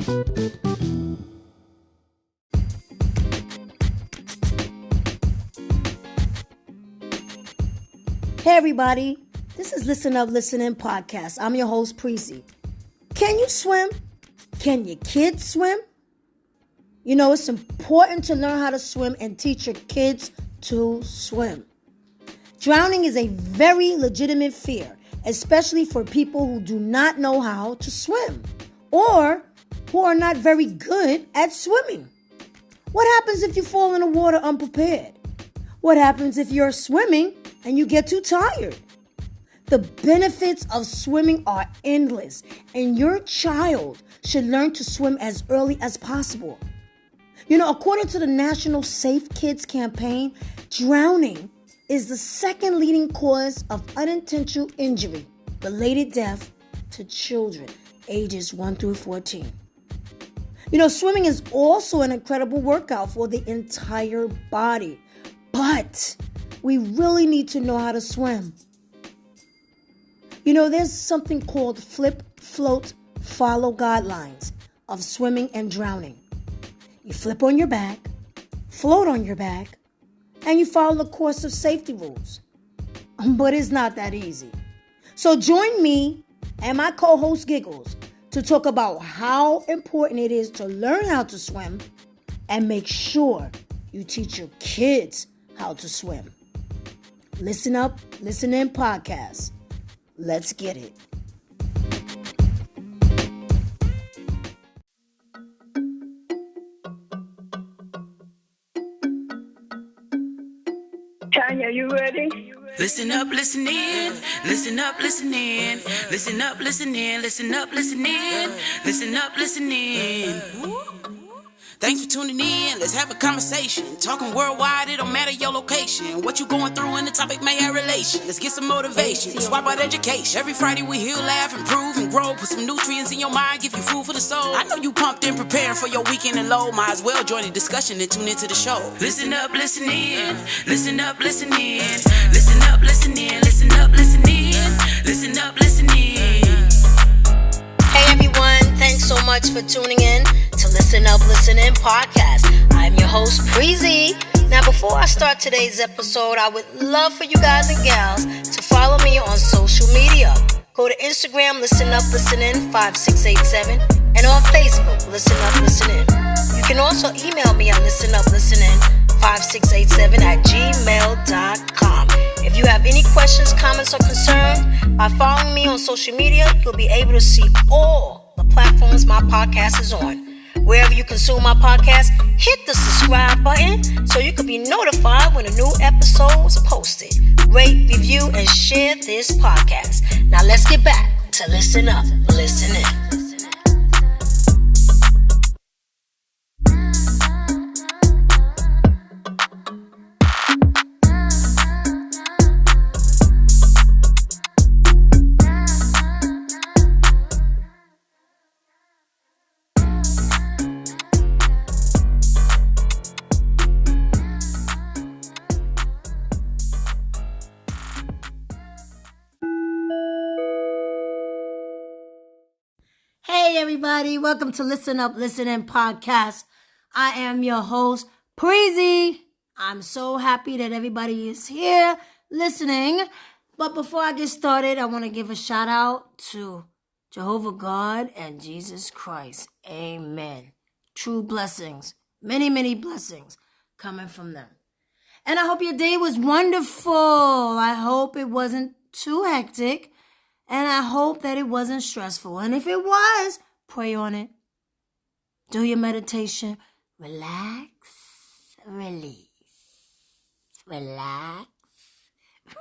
Hey everybody, this is Listen Up, Listen In podcast. I'm your host, Preezy. Can you swim? Can your kids swim? You know, it's important to learn how to swim and teach your kids to swim. Drowning is a very legitimate fear, especially for people who do not know how to swim or who are not very good at swimming. What happens if you fall in the water unprepared? What happens if you're swimming and you get too tired? The benefits of swimming are endless, and your child should learn to swim as early as possible. You know, according to the National Safe Kids campaign, drowning is the second leading cause of unintentional injury, related death to children ages 1 through 14. You know, swimming is also an incredible workout for the entire body, but we really need to know how to swim. You know, there's something called flip, float, follow guidelines of swimming and drowning. You flip on your back, float on your back, and you follow the course of safety rules. But it's not that easy. So join me and my co-host Giggles to talk about how important it is to learn how to swim and make sure you teach your kids how to swim. Listen Up, Listen In podcast. Let's get it. Tanya, you ready? Listen up, listen in. Listen up, listen in. Listen up, listen in. Listen up, listen in. Listen up, listen in. Thanks for tuning in. Let's have a conversation. Talking worldwide, it don't matter your location. What you going through and the topic may have relation. Let's get some motivation. Swap out education. Every Friday we heal, laugh, improve, and grow. Put some nutrients in your mind, give you food for the soul. I know you pumped and preparing for your weekend and low. Might as well join the discussion and tune into the show. Listen up, listen in. Listen up, listen in. Listen up, listen in. Listen up, listen in. Listen up, listen in. Hey everyone, thanks so much for tuning in to Listen Up, Listen In podcast. I'm your host, Preezy. Now, before I start today's episode, I would love for you guys and gals to follow me on social media. Go to Instagram, Listen Up, Listen In 5687, and on Facebook, Listen Up, Listen In. You can also email me on listenuplistenin5687@gmail.com. If you have any questions, comments, or concerns, by following me on social media, you'll be able to see all the platforms my podcast is on. Wherever you consume my podcast, hit the subscribe button so you can be notified when a new episode is posted. Rate, review, and share this podcast. Now let's get back to Listen Up, Listen In. Hey everybody, welcome to Listen Up, Listen In podcast. I am your host, Preezy. I'm so happy that everybody is here listening. But before I get started, I want to give a shout out to Jehovah God and Jesus Christ. Amen. True blessings, many, many blessings coming from them. And I hope your day was wonderful. I hope it wasn't too hectic. And I hope that it wasn't stressful. And if it was, pray on it. Do your meditation. Relax, release. Relax,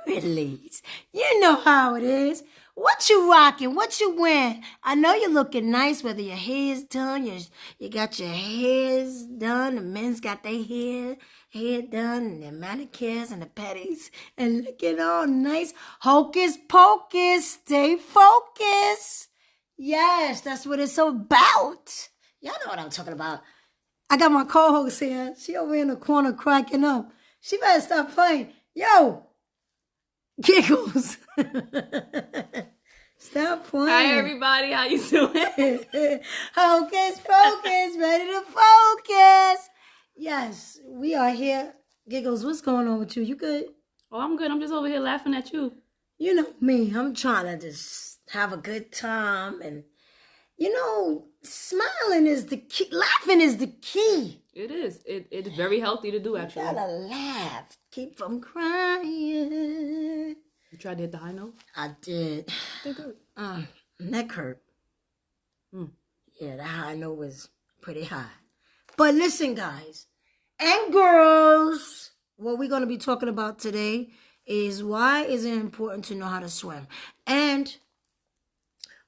release. You know how it is. What you rocking? What you wearing? I know you're looking nice, whether your hair's done, you got your hairs done, the men's got their hair done, and their manicures and the pedis, and looking all nice. Hocus pocus, stay focused. Yes, that's what it's about. Y'all know what I'm talking about. I got my co-host here. She over in the corner cracking up. She better stop playing. Yo, Giggles. Stop playing. Hi, everybody. How you doing? Hocus Pocus, ready to focus. Yes, we are here. Giggles, what's going on with you? You good? Oh, I'm good. I'm just over here laughing at you. You know me. I'm trying to just have a good time. And, smiling is the key. Laughing is the key. It is. It is very healthy to do, actually. You gotta laugh. Keep from crying. You tried to hit the high note? I did. Good. Neck hurt. Mm. Yeah, the high note was pretty high. But listen, guys and girls, what we're going to be talking about today is why is it important to know how to swim? And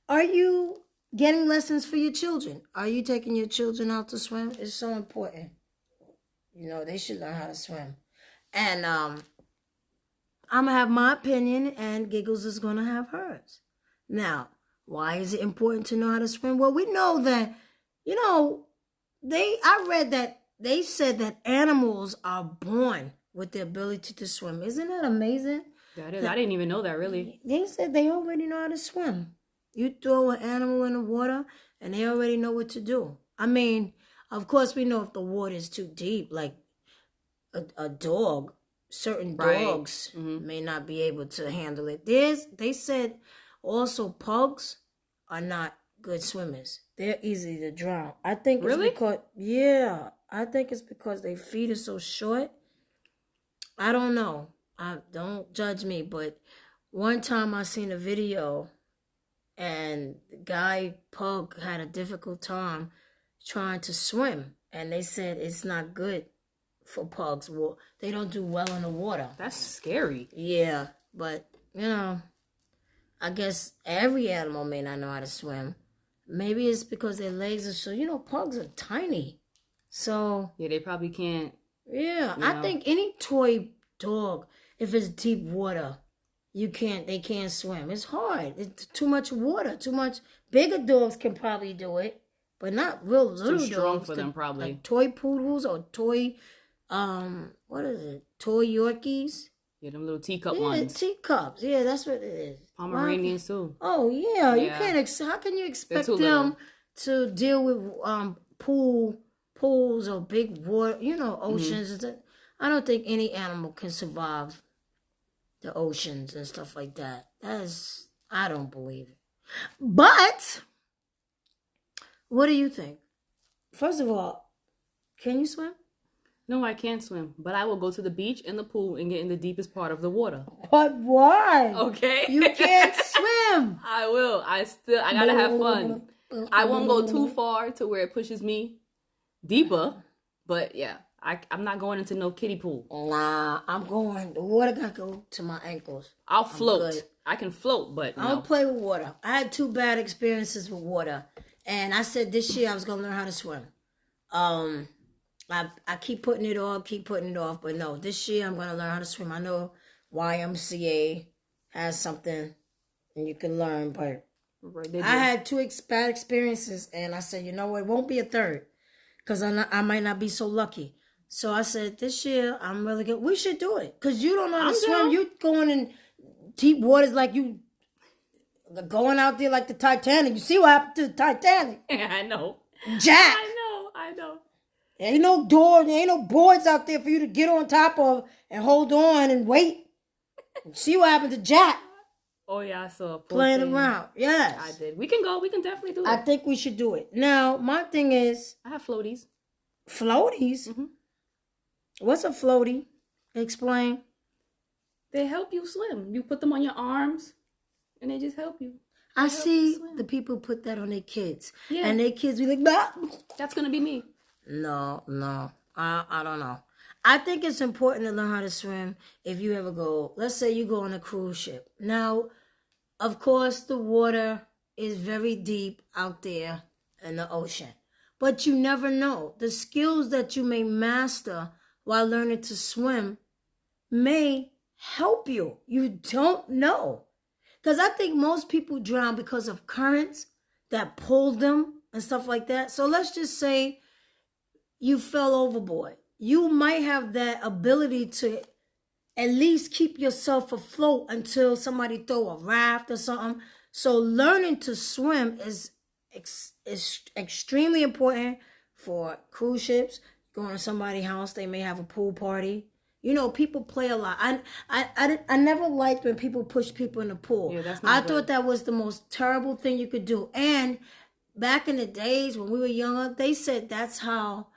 are you getting lessons for your children? Are you taking your children out to swim? It's so important. They should learn how to swim. And I'm going to have my opinion, and Giggles is going to have hers. Now, why is it important to know how to swim? Well, we know that, I read that they said that animals are born with the ability to swim. Isn't that amazing? That is. I didn't even know that, really. They said they already know how to swim. You throw an animal in the water, and they already know what to do. I mean, of course, we know if the water is too deep, like a dog. Certain dogs may not be able to handle it. They said also pugs are not good swimmers. They're easy to drown. I think really? I think it's because their feet are so short. I don't know. Don't judge me, but one time I seen a video and the guy pug had a difficult time trying to swim, and they said it's not good for pugs. Well, they don't do well in the water. That's scary. Yeah, but I guess every animal may not know how to swim. Maybe it's because their legs are so, pugs are tiny. So yeah, they probably can't. Yeah, I think any toy dog, if it's deep water, they can't swim. It's hard. It's too much water, too much. Bigger dogs can probably do it, but not real little dogs. Too strong for them, probably. Like toy poodles or toy what is it? Toy Yorkies? Yeah, them little teacup ones. Teacups. Yeah, that's what it is. Pomeranians too. Oh yeah, you can't. How can you expect them to deal with pools or big water? Oceans. I don't think any animal can survive the oceans and stuff like that. I don't believe it. But what do you think? First of all, can you swim? No, I can't swim, but I will go to the beach and the pool and get in the deepest part of the water. But why? Okay. You can't swim. I will. I gotta have fun. I won't go too far to where it pushes me deeper, but yeah, I'm not going into no kiddie pool. Nah, I'm going. The water gotta go to my ankles. I'll float. I can float, but no. I don't play with water. I had 2 bad experiences with water, and I said this year I was gonna learn how to swim. I keep putting it off, but no, this year I'm going to learn how to swim. I know YMCA has something and you can learn, but I had 2 bad experiences, and I said, it won't be a third because I might not be so lucky. So I said, this year I'm really good. We should do it because you don't know how to swim. You going in deep waters like you going out there like the Titanic. You see what happened to the Titanic? Yeah, I know. Jack. I know. Ain't no door, ain't no boards out there for you to get on top of and hold on and wait. See what happened to Jack. Oh, yeah, I saw. Playing around. Yes. I did. We can go. We can definitely do it. I think we should do it. Now, my thing is... I have floaties. Floaties? Mm-hmm. What's a floaty? Explain. They help you swim. You put them on your arms, and they just help you. I see the people put that on their kids. Yeah. And their kids be like, bah! That's going to be me. No. I don't know. I think it's important to learn how to swim if you ever go, let's say you go on a cruise ship. Now, of course, the water is very deep out there in the ocean. But you never know. The skills that you may master while learning to swim may help you. You don't know. Because I think most people drown because of currents that pull them and stuff like that. So let's just say you fell overboard. You might have that ability to at least keep yourself afloat until somebody throw a raft or something So learning to swim is extremely important for cruise ships. Going to somebody's house, they may have a pool party. You know, people play a lot. I never liked when people push people in the pool. Yeah, that's not good. thought that was the most terrible thing you could do. And back in the days when we were younger, they said that's how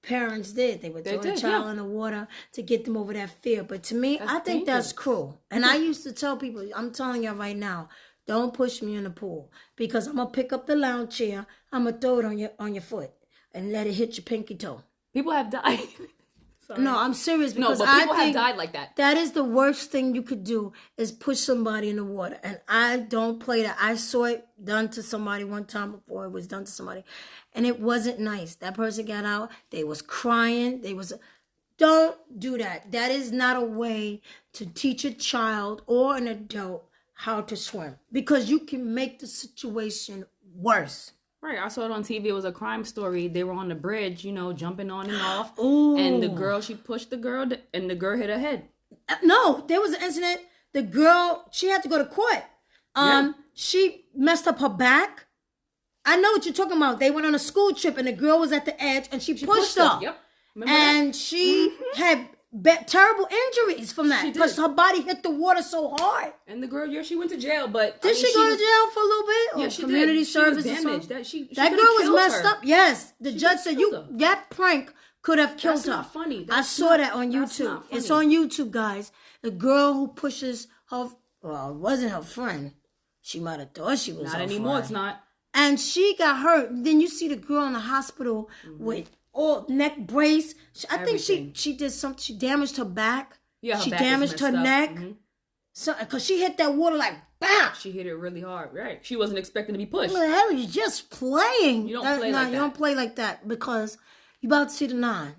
parents did. They would throw the child in the water to get them over that fear. But to me, I think that's cruel. And I used to tell people, I'm telling you right now, don't push me in the pool, because I'm gonna pick up the lounge chair, I'm gonna throw it on your foot and let it hit your pinky toe. People have died. Sorry. No, I'm serious, because but people have died like that. That is the worst thing you could do, is push somebody in the water. And I don't play that. I saw it done to somebody one time before it was done to somebody, and it wasn't nice. That person got out. They was crying. Don't do that. That is not a way to teach a child or an adult how to swim, because you can make the situation worse. Right, I saw it on TV. It was a crime story. They were on the bridge, you know, jumping on and off. Ooh. And the girl, she pushed the girl, and the girl hit her head. No, there was an incident. The girl, she had to go to court. She messed up her back. I know what you're talking about. They went on a school trip, and the girl was at the edge, and she pushed her. Yep. And that? she had terrible injuries from that, because her body hit the water so hard. And the girl, she went to jail, but did she go to jail for a little bit? Yeah, she community did. service. She was damaged. That girl was messed up. Yes, the judge said that prank could have killed her. Not funny. I saw that on YouTube. It's on YouTube, guys. The girl who pushes her, well, it wasn't her friend. She might have thought she was. Not her anymore. friend. It's not. And she got hurt. Then you see the girl in the hospital with all neck brace. I think she did something. She damaged her back. Yeah, she back damaged her neck. Mm-hmm. So, because she hit that water like bam. She hit it really hard. Right. She wasn't expecting to be pushed. What the hell? You're just playing. You don't play like that. You don't play like that, because you about to see the 9.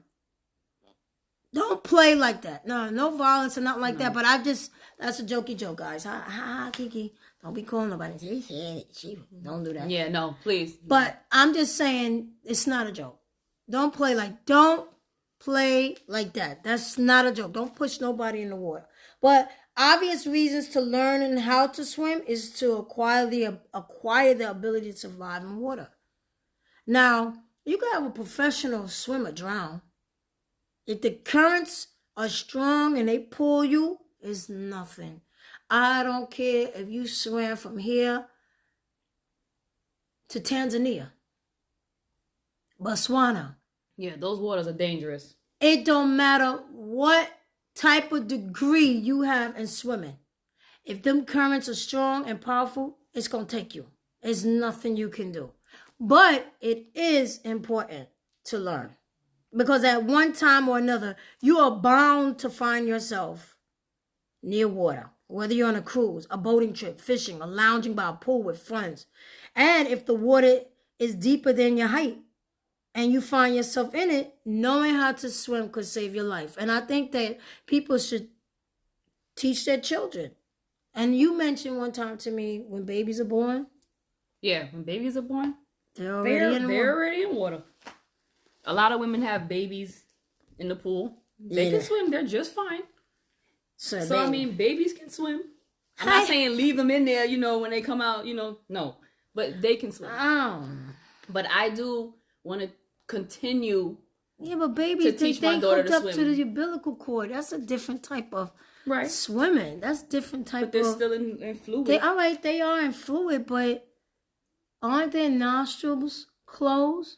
Don't play like that. No violence and nothing like that. But that's a jokey joke, guys. Ha, Kiki. Don't be calling nobody. Don't do that. Yeah, no, please. But I'm just saying, it's not a joke. Don't play like that. That's not a joke. Don't push nobody in the water. But obvious reasons to learn and how to swim is to acquire the ability to survive in water. Now, you can have a professional swimmer drown. If the currents are strong and they pull you, it's nothing. I don't care if you swam from here to Tanzania, Botswana. Yeah, those waters are dangerous. It don't matter what type of degree you have in swimming. If them currents are strong and powerful, it's going to take you. There's nothing you can do. But it is important to learn, because at one time or another, you are bound to find yourself near water, whether you're on a cruise, a boating trip, fishing, or lounging by a pool with friends. And if the water is deeper than your height and you find yourself in it, knowing how to swim could save your life. And I think that people should teach their children. And you mentioned one time to me, when babies are born. Yeah, when babies are born, they're already in water. A lot of women have babies in the pool. They can swim. They're just fine. So I mean, babies can swim. I'm not saying leave them in there, you know, when they come out, you know, no. But they can swim. But I do want to continue. Yeah, but babies, they hooked up to the umbilical cord. That's a different type of swimming. That's different type of. But they're still in fluid. They are in fluid, but aren't their nostrils closed?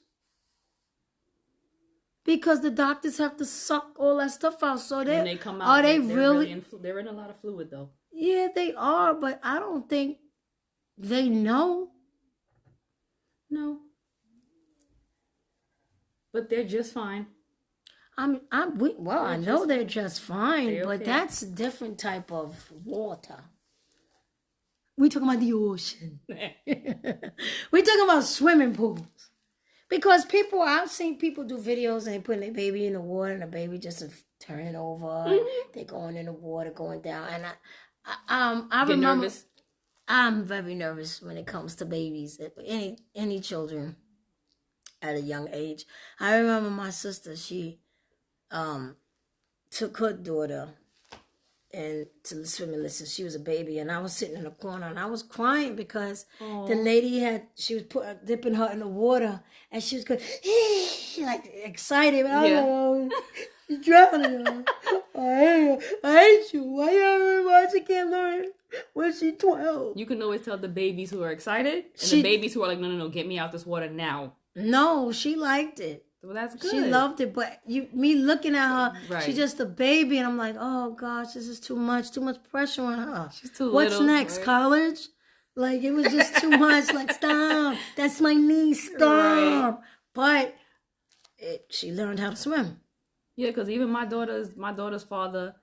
Because the doctors have to suck all that stuff out. So when they come out, they're in a lot of fluid, though. Yeah, they are, but I don't think they know. No. But they're just fine. I know they're just fine, but that's a different type of water. We talking about the ocean. We talking about swimming pools. Because I've seen people do videos and they putting their baby in the water and the baby just turning over. Mm-hmm. They're going in the water, going down. And I remember, nervous. I'm very nervous when it comes to babies, any children at a young age. I remember my sister, she took her daughter and to swimming lessons. She was a baby, and I was sitting in the corner, and I was crying because the lady she was dipping her in the water, and she was going, like excited. She's drowning. I hate you. Why she can't learn when she's 12? You can always tell the babies who are excited and the babies who are like, no, get me out this water now. No, she liked it. Well, that's good. She loved it, but me looking at her, she's just a baby, and I'm like, oh gosh, this is too much pressure on her. She's too What's little, next, right? College? Like, it was just too much. Like, stop. That's my knee. Stop. Right. But she learned how to swim. Yeah, because even my daughter's father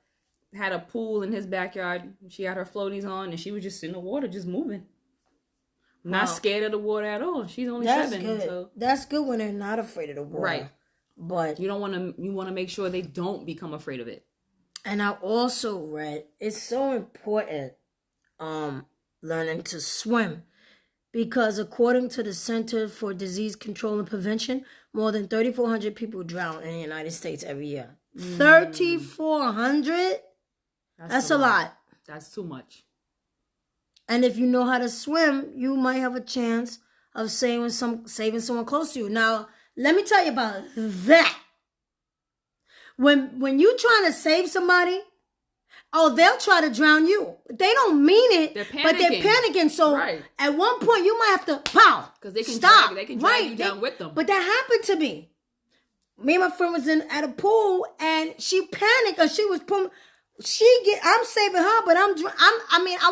had a pool in his backyard. She had her floaties on, and she was just in the water, just moving. Not scared of the water at all. She's only 7. Good. So that's good when they're not afraid of the water. Right. But you want to make sure they don't become afraid of it. And I also read it's so important learning to swim, because according to the Center for Disease Control and Prevention, more than 3,400 people drown in the United States every year. 3,400? That's a lot. That's too much. And if you know how to swim, you might have a chance of saving someone close to you. Now, let me tell you about that. When you trying to save somebody, they'll try to drown you. They don't mean it, but they're panicking. So at one point, you might have to because they can stop. They can drag you down with them. But that happened to me. Me and my friend was at a pool, and she panicked, and she was pulling. I'm saving her, but I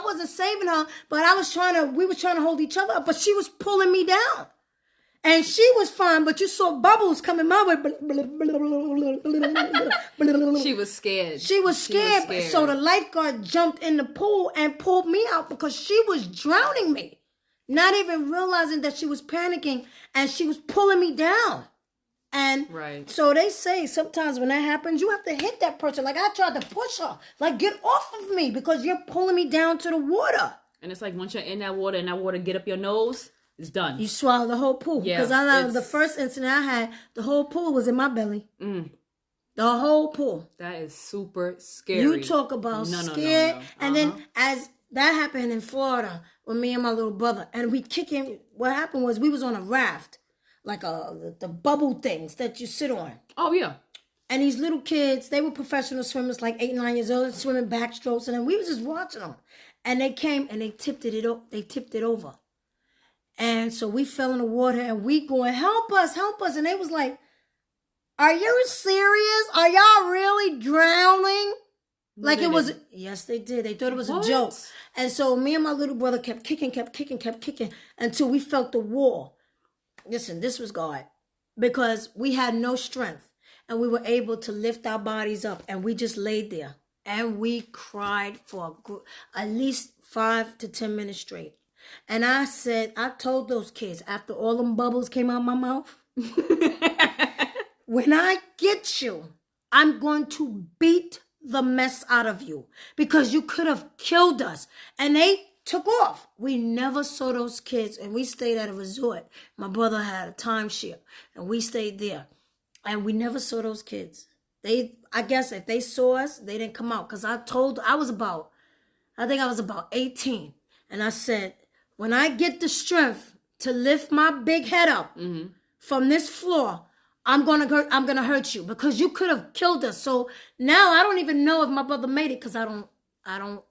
wasn't saving her, but we were trying to hold each other up, but she was pulling me down. And she was fine, but you saw bubbles coming my way. She was scared. She was scared. So the lifeguard jumped in the pool and pulled me out because she was drowning me, not even realizing that she was panicking, and she was pulling me down. And so they say sometimes when that happens, you have to hit that person. Like, I tried to push her. Like, get off of me because you're pulling me down to the water. And it's like once you're in that water and that water get up your nose, it's done. You swallow the whole pool. Because the first incident I had, the whole pool was in my belly. The whole pool. That is super scary. You talk about scared. No. And then as that happened in Florida with me and my little brother. And we kicking. What happened was we was on a raft. Like the bubble things that you sit on. Oh, yeah. And these little kids, they were professional swimmers, like 8, 9 years old, swimming backstrokes. And then we were just watching them. And they came and they tipped it over. And so we fell in the water and we going, help us. And they was like, are you serious? Are y'all really drowning? Like it was, yes, they did. They thought it was a joke. And so me and my little brother kept kicking until we felt the wall. Listen, this was God, because we had no strength and we were able to lift our bodies up, and we just laid there and we cried for at least 5 to 10 minutes straight. And I told those kids after all them bubbles came out of my mouth, when I get you, I'm going to beat the mess out of you because you could have killed us. And they took off. We never saw those kids, and we stayed at a resort. My brother had a timeshare, and we stayed there, and we never saw those kids. I guess if they saw us, they didn't come out, because I was about 18, and I said, when I get the strength to lift my big head up from this floor, I'm gonna hurt you, because you could have killed us. So now I don't even know if my brother made it, because I don't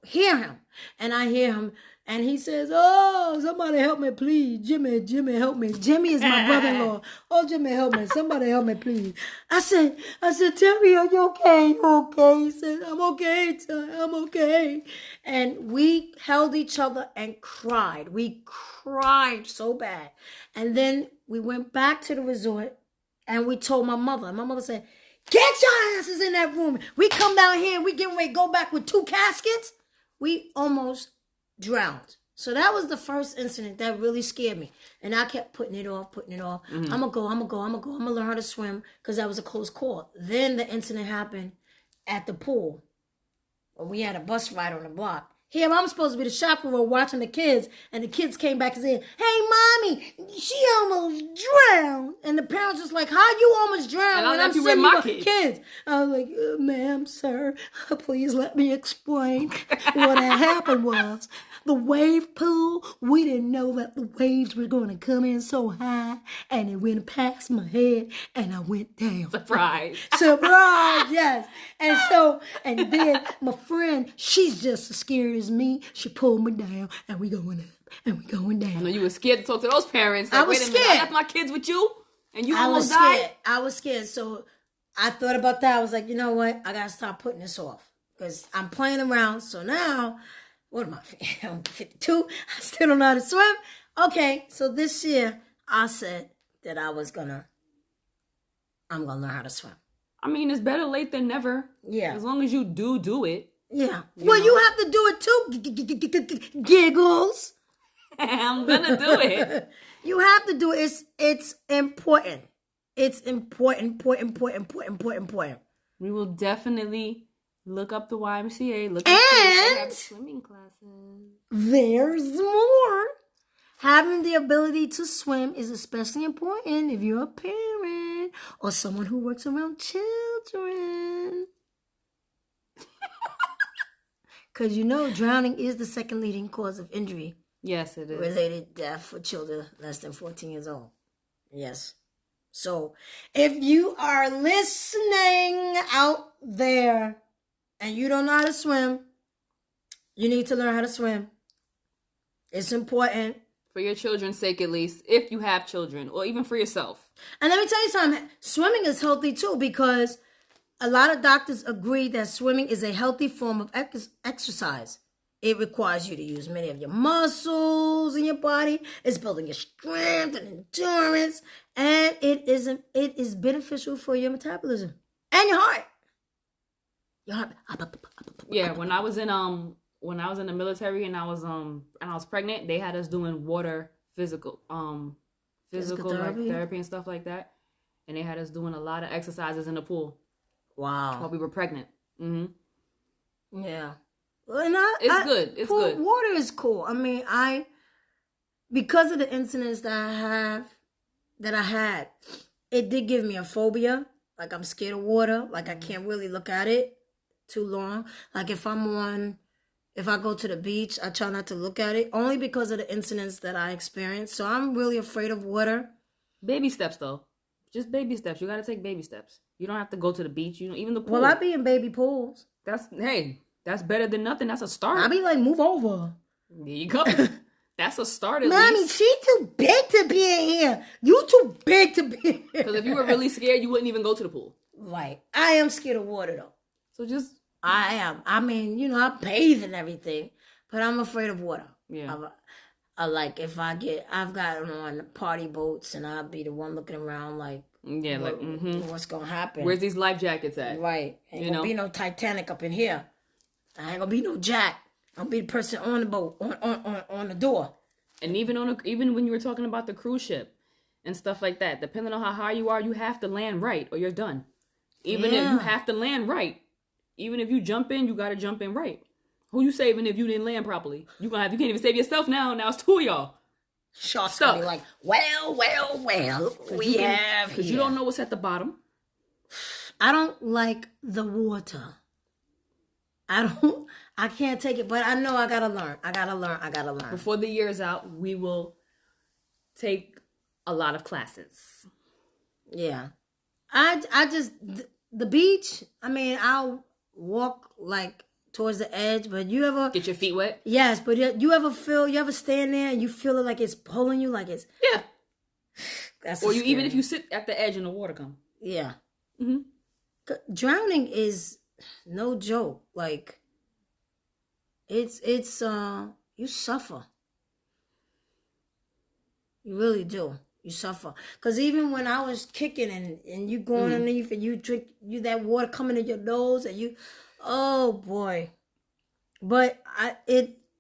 hear him. And I hear him, and he says, oh, somebody help me, please. Jimmy, help me. Jimmy is my brother-in-law. Oh, Jimmy, help me. Somebody help me, please. I said, Terry, are you okay? You okay? He said, I'm okay, I'm okay. And we held each other and cried. We cried so bad. And then we went back to the resort, and we told my mother. And my mother said, get your asses in that room. We come down here, we getting ready to go back with 2 caskets. We almost drowned. So that was the first incident that really scared me. And I kept putting it off. I'm going to go. I'm going to learn how to swim, because that was a close call. Then the incident happened at the pool. We had a bus ride on the block. Here, I'm supposed to be the chaperone watching the kids, and the kids came back and said, hey, Mommy, she almost drowned. And And the parents was like, how you almost drowned when I'm sitting with my kids? I was like, ma'am, sir, please let me explain. What had happened was the wave pool, we didn't know that the waves were going to come in so high, and it went past my head, and I went down. Surprise. Surprise, yes. And then my friend, she's just as scared as me. She pulled me down, and we going up. And we going down. I know you were scared to talk to those parents. Like, I was scared. I left my kids with you, and you almost died. I was scared. So I thought about that. I was like, you know what? I gotta stop putting this off because I'm playing around. So now, what am I? I'm 52. I still don't know how to swim. Okay, so this year I said that I'm gonna learn how to swim. I mean, it's better late than never. Yeah. As long as you do it. Yeah. You have to do it too. Giggles. I'm gonna do it. You have to do it. It's important. It's important. We will definitely look up the YMCA. Look and if they have swimming classes. There's more. Having the ability to swim is especially important if you're a parent or someone who works around children. Because drowning is the second leading cause of injury. Yes, it is. Related death for children less than 14 years old. Yes. So, if you are listening out there and you don't know how to swim, you need to learn how to swim. It's important. For your children's sake, at least, if you have children, or even for yourself. And let me tell you something. Swimming is healthy, too, because a lot of doctors agree that swimming is a healthy form of exercise. It requires you to use many of your muscles in your body. It's building your strength and endurance. And it is beneficial for your metabolism. And your heart. Yeah, when I was in the military and I was pregnant, they had us doing water physical therapy and stuff like that. And they had us doing a lot of exercises in the pool. Wow. While we were pregnant. Mm-hmm. Yeah. It's good. It's good. Water is cool. I mean, because of the incidents that I had, it did give me a phobia. Like, I'm scared of water. Like, I can't really look at it too long. Like, if I go to the beach, I try not to look at it, only because of the incidents that I experienced. So I'm really afraid of water. Baby steps, though. Just baby steps. You got to take baby steps. You don't have to go to the beach. Even the pool. Well, I be in baby pools. That's better than nothing. That's a start. I be like, move over. There you go. That's a start at Mommy, least. she too big to be in here. You too big to be in here. Because if you were really scared, you wouldn't even go to the pool. Right. I am scared of water, though. So just... I am. I mean, I bathe and everything, but I'm afraid of water. Yeah. Like, I've gotten on party boats, and I'll be the one looking around like... Yeah, what's going to happen? Where's these life jackets at? Right. Ain't going to be no Titanic up in here. I ain't going to be no Jack. I'm going to be the person on the boat, on the door. And even when you were talking about the cruise ship and stuff like that, depending on how high you are, you have to land right or you're done. Even if you have to land right, even if you jump in, you got to jump in right. Who you saving if you didn't land properly? You can't even save yourself now. Now it's two of y'all. Sharks gonna be like, well, we have here. Because you don't know what's at the bottom. I don't like the water. I can't take it, but I know I gotta learn. Before the year's out, we will take a lot of classes. Yeah. I just, the beach, I mean, I'll walk like towards the edge, but you ever get your feet wet? Yes, but you ever stand there and you feel it like it's pulling you, like it's That's or you even if you sit at the edge and the water come. Yeah. Mm-hmm. Drowning is no joke. Like it's you suffer. You really do. You suffer. Because even when I was kicking and you going underneath and you drink that water coming in your nose and you, oh boy. But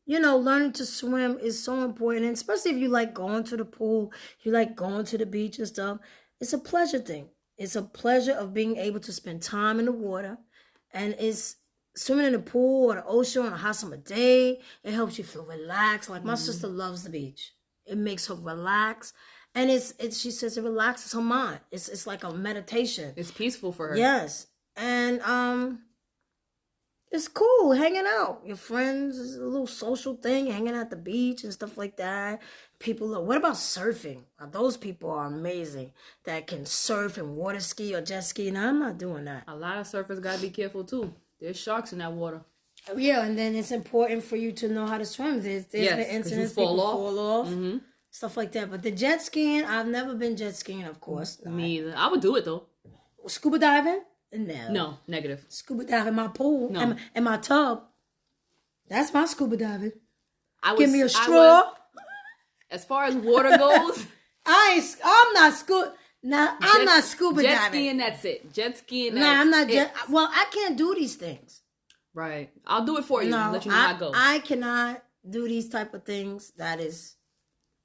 learning to swim is so important. And especially if you like going to the pool, you like going to the beach and stuff. It's a pleasure thing. It's a pleasure of being able to spend time in the water. And it's swimming in the pool or the ocean on a hot summer day. It helps you feel relaxed. Like my sister loves the beach. It makes her relax. And she says it relaxes her mind. It's like a meditation. It's peaceful for her. Yes. And it's cool hanging out. Your friends, it's a little social thing, hanging at the beach and stuff like that. People what about surfing? Those people are amazing that can surf and water ski or jet ski. Now, I'm not doing that. A lot of surfers got to be careful too. There's sharks in that water. Yeah, and then it's important for you to know how to swim. There's been incidents, people fall off, stuff like that. But the jet skiing, I've never been jet skiing, of course. No. Me either. I would do it though. Scuba diving? No. No, negative. Scuba diving in my pool and my tub. That's my scuba diving. Give me a straw. As far as water goes, I'm not scuba. Now I'm not scuba diving. Jet skiing, that's it. Jet skiing. Nah, I'm not well, I can't do these things. Right. I'll do it for you. No, let you know how it goes. I cannot do these type of things. That is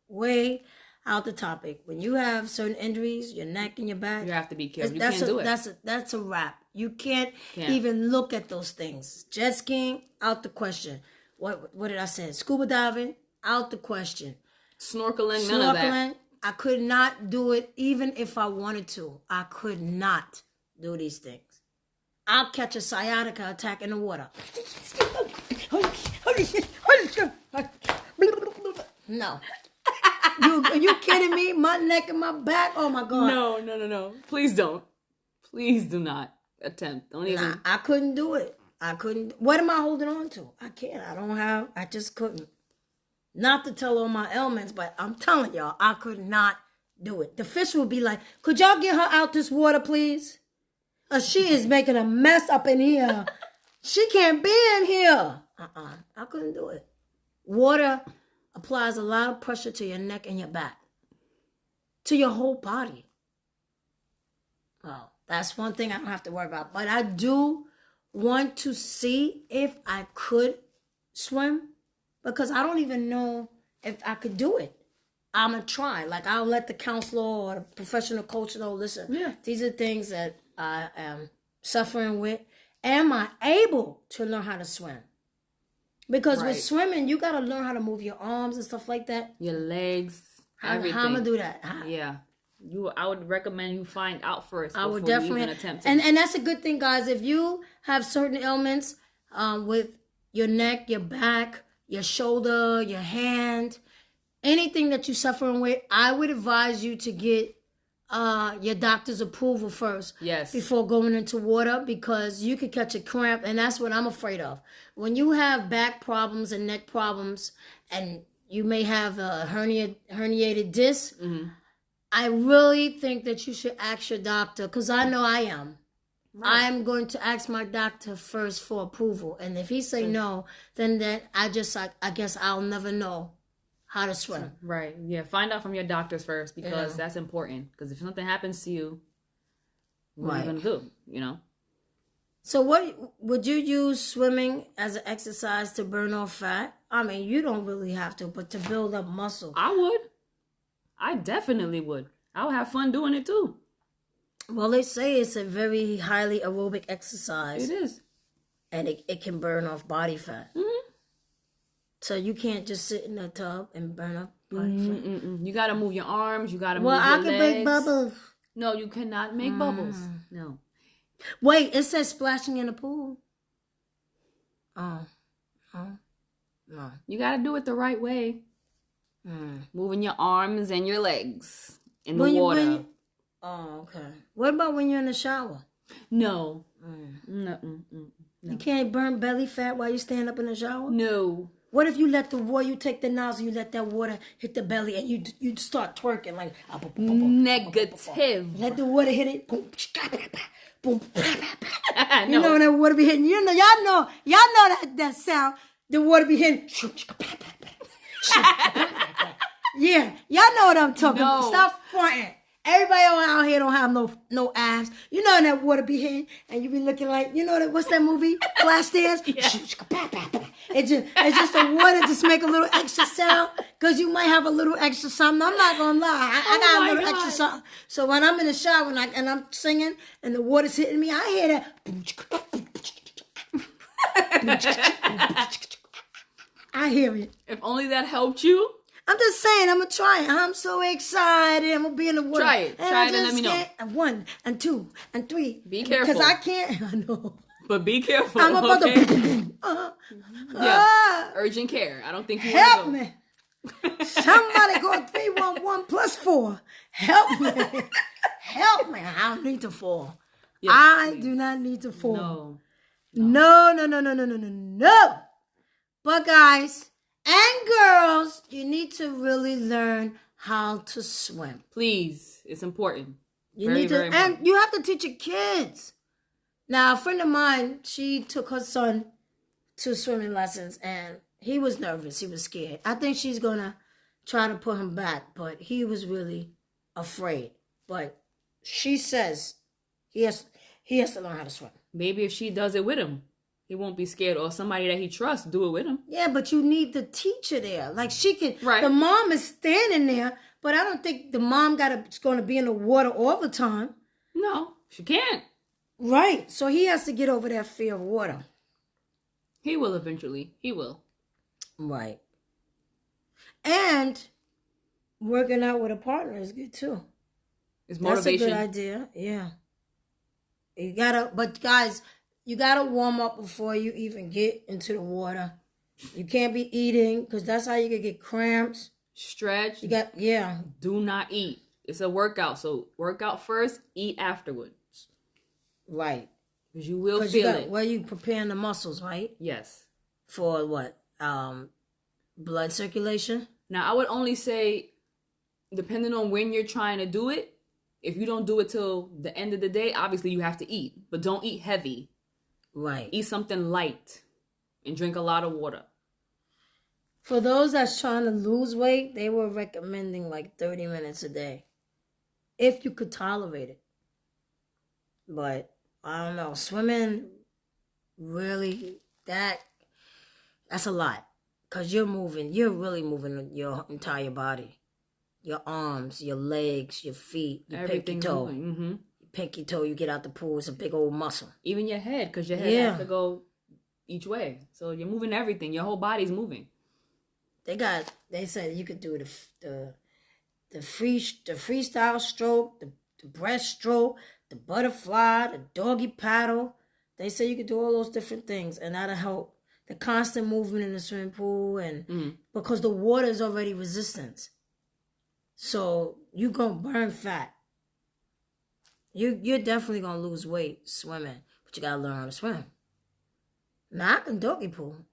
way out the topic. When you have certain injuries, your neck and your back, you have to be careful. You can't do it. That's a wrap. You can't even look at those things. Jet skiing, out the question. What did I say? Scuba diving, out the question. Snorkeling, none of that. I could not do it even if I wanted to. I could not do these things. I'll catch a sciatica attack in the water. No. Are you kidding me? My neck and my back? Oh, my God. No. Please don't. Please do not attempt. Don't even. Nah, I couldn't do it. What am I holding on to? I can't. I just couldn't. Not to tell all my ailments, but I'm telling y'all, I could not do it. The fish would be like, could y'all get her out this water, please? She is making a mess up in here. She can't be in here. I couldn't do it. Water applies a lot of pressure to your neck and your back. To your whole body. Well, that's one thing I don't have to worry about. But I do want to see if I could swim. Because I don't even know if I could do it. I'm going to try. Like, I'll let the counselor or the professional coach know, listen, these are things that I am suffering with. Am I able to learn how to swim? Because with swimming, you got to learn how to move your arms and stuff like that. Your legs, everything. How am I going to do that? Yeah. I would recommend you find out first I would definitely you even attempt it. And that's a good thing, guys. If you have certain ailments with your neck, your back, your shoulder, your hand, anything that you're suffering with, I would advise you to get your doctor's approval first. Yes. Before going into water, because you could catch a cramp, and that's what I'm afraid of. When you have back problems and neck problems, and you may have a herniated disc, I really think that you should ask your doctor, because I know I am. Right. I'm going to ask my doctor first for approval. And if he say no, then I guess I'll never know how to swim. Right. Yeah. Find out from your doctors first, because that's important. Because if something happens to you, what are you going to do? You know? So what would you use swimming as an exercise to burn off fat? I mean, you don't really have to, but to build up muscle. I would. I definitely would. I would have fun doing it too. Well, they say it's a very highly aerobic exercise. It is. And it can burn off body fat. Mm-hmm. So you can't just sit in the tub and burn up body fat. You got to move your arms. You got to move your legs. Well, I can make bubbles. No, you cannot make bubbles. No. Wait, it says splashing in the pool. Oh. No. You got to do it the right way. Moving your arms and your legs in the water. Oh, okay. What about when you're in the shower? No. No. You can't burn belly fat while you stand up in the shower? No. What if you let the water, you take the nozzle, you let that water hit the belly, and you start twerking like... Negative. Let the water hit it. Boom. Boom. You know when that water be hitting, y'all know that sound. The water be hitting. Yeah, y'all know what I'm talking about. Stop fronting. Everybody out here don't have no abs. You know that water be hitting, and you be looking like, you know that, what's that movie? Flashdance? It's just the water just make a little extra sound, because you might have a little extra something. I'm not gonna lie, I got a little extra something. So when I'm in the shower and I'm singing and the water's hitting me, I hear that. I hear it. If only that helped you. I'm just saying, I'm going to try it. I'm so excited. I'm going to be in the water. Try it. Try it and let me know. And 1 and 2 and 3. Be careful. Because I can't. I know. But be careful. I'm about to... urgent care. I don't think you help want to go. Me. Somebody go 311 plus 4. Help me. Help me. I don't need to fall. Yeah, I do not need to fall. No. But guys and girls, you need to really learn how to swim. Please. It's important. You need to, very important. And you have to teach your kids. Now, a friend of mine, she took her son to swimming lessons, and he was nervous. He was scared. I think she's going to try to put him back, but he was really afraid. But she says he has to learn how to swim. Maybe if she does it with him, he won't be scared. Or somebody that he trusts, do it with him. Yeah, but you need the teacher there. Like she can, right. The mom is standing there, but I don't think the mom going to be in the water all the time. No, she can't. Right. So he has to get over that fear of water. He will eventually. He will. Right. And working out with a partner is good too. It's motivation. That's a good idea. Yeah. But guys, you gotta warm up before you even get into the water. You can't be eating because that's how you can get cramps. Stretch. Do not eat. It's a workout. So work out first, eat afterwards. Right. Because you will feel it. Well, you preparing the muscles, right? Yes. For what? Blood circulation? Now, I would only say, depending on when you're trying to do it, if you don't do it till the end of the day, obviously you have to eat. But don't eat heavy. Right. Eat something light. And drink a lot of water. For those that's trying to lose weight, they were recommending like 30 minutes a day. If you could tolerate it. But I don't know. Swimming, really, that's a lot. Because you're really moving your entire body. Your arms, your legs, your feet, your pinky toe. Mm-hmm. Your pinky toe, you get out the pool, it's a big old muscle. Even your head, because your head has to go each way. So you're moving everything. Your whole body's moving. They said you could do the freestyle stroke, the breaststroke, the butterfly, the doggy paddle. They say you could do all those different things, and that'll help. The constant movement in the swimming pool, and because the water is already resistant. So you're going to burn fat. You're definitely going to lose weight swimming, but you got to learn how to swim. Now, I can doggy paddle.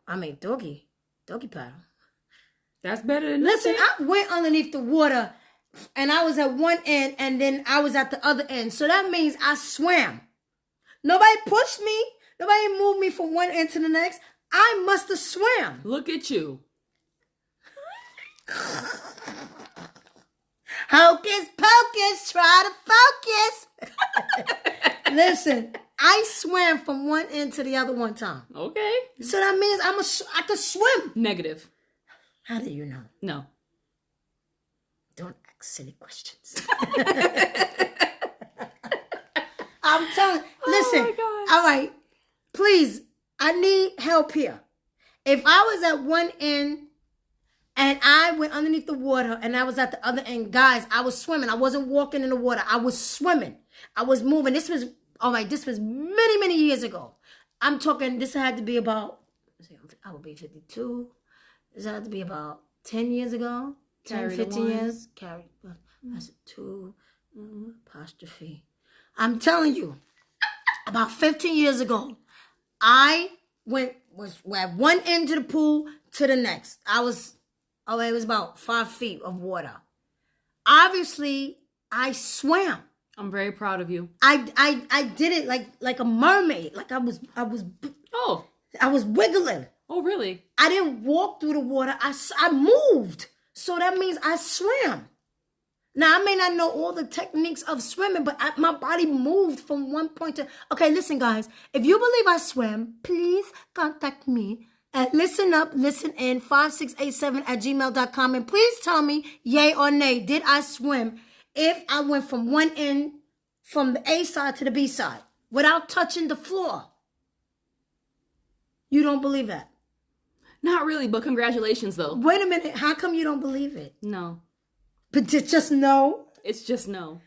That's better than Listen, nothing. I went underneath the water, and I was at one end, and then I was at the other end. So that means I swam. Nobody pushed me. Nobody moved me from one end to the next. I must have swam. Look at you. Hocus pocus, try to focus. Listen, I swam from one end to the other one time. Okay. So that means I could swim. Negative. How do you know? No. Don't ask silly questions. I'm telling you. Listen. Oh my God. All right. Please, I need help here. If I was at one end and I went underneath the water and I was at the other end, guys, I was swimming. I wasn't walking in the water. I was swimming. I was moving. This was many, many years ago. I'm talking, this had to be about, I would be 52. This had to be about 10 years ago. 10, 15 years. Carried. That's 2 apostrophe. I'm telling you, about 15 years ago, I was at one end of the pool to the next. It was about 5 feet of water. Obviously, I swam. I'm very proud of you. I did it like a mermaid. Like I was wiggling. Oh, really? I didn't walk through the water. I moved. So that means I swam. Now, I may not know all the techniques of swimming, but my body moved from one point to... Okay, listen, guys. If you believe I swim, please contact me at listenup5687@gmail.com. And please tell me, yay or nay, did I swim if I went from one end, from the A side to the B side, without touching the floor? You don't believe that? Not really, but congratulations, though. Wait a minute. How come you don't believe it? No. But just no? It's just no.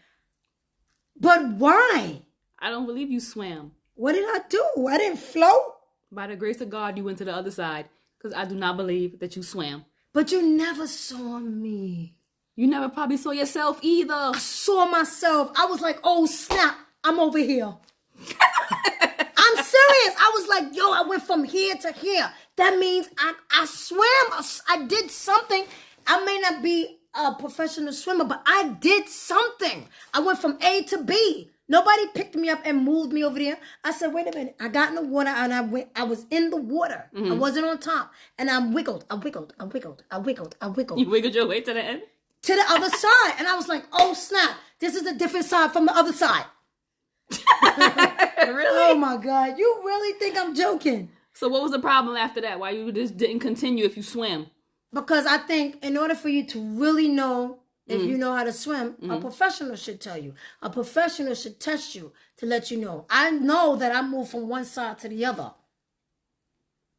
But why? I don't believe you swam. What did I do? I didn't float. By the grace of God, you went to the other side. Because I do not believe that you swam. But you never saw me. You never probably saw yourself either. I saw myself. I was like, oh, snap. I'm over here. I'm serious. I was like, yo, I went from here to here. That means I swam. I did something. I may not be a professional swimmer, but I did something. I went from A to B. Nobody picked me up and moved me over there. I said, wait a minute. I got in the water and I was in the water. I wasn't on top. And I wiggled. You wiggled your way to the end? To the other side. And I was like, oh, snap. This is a different side from the other side. Really? Oh, my God. You really think I'm joking? So what was the problem after that? Why you just didn't continue if you swam? Because I think in order for you to really know if you know how to swim, a professional should tell you. A professional should test you to let you know. I know that I moved from one side to the other.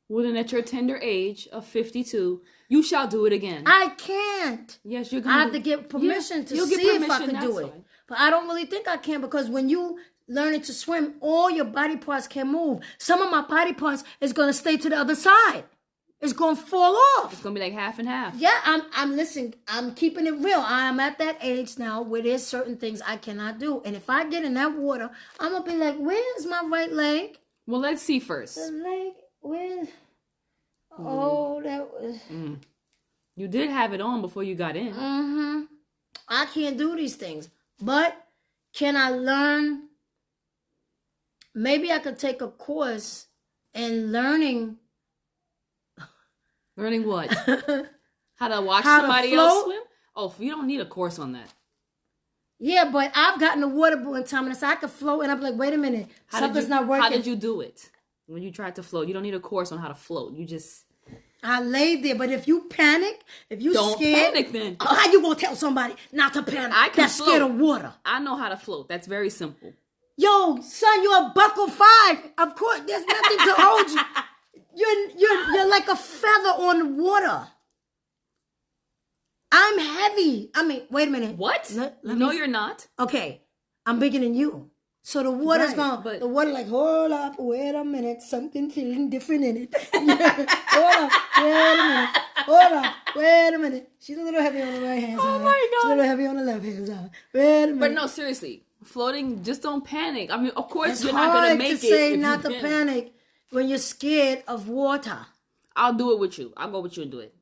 Well, then at your tender age of 52, you shall do it again. I can't. Yes, you're going I have to get permission to see if I can do it. Fine. But I don't really think I can because when you learning to swim, all your body parts can move. Some of my body parts is going to stay to the other side. It's going to fall off. It's going to be like half and half. Yeah, I'm keeping it real. I'm at that age now where there's certain things I cannot do. And if I get in that water, I'm going to be like, where's my right leg? Well, let's see first. The leg, where? Oh, that was... You did have it on before you got in. Mm-hmm. I can't do these things. But can I learn? Maybe I could take a course in learning... Learning what? How to watch somebody else swim? Oh, you don't need a course on that. Yeah, but I've gotten the water one time and I said I could float and I'm like, wait a minute, something's not working. How did you do it? When you tried to float, you don't need a course on how to float. I laid there, but if you panic, if you don't scared, panic then. How you gonna tell somebody not to panic? That's scared of water. I know how to float. That's very simple. Yo, son, you're a buckle 5. Of course, there's nothing to hold you. You're like a feather on the water. I'm heavy. I mean, wait a minute. What? No, you're not. Okay, I'm bigger than you. So the water's gone. The water like, hold up, wait a minute. Something feeling different in it. Hold up, wait a minute. She's a little heavy on the right hand side. Oh my God. She's a little heavy on the left hand side. Wait a minute. But no, seriously. Floating, just don't panic. I mean, of course you're not going to make it. It's hard to say not to panic when you're scared of water. I'll do it with you. I'll go with you and do it.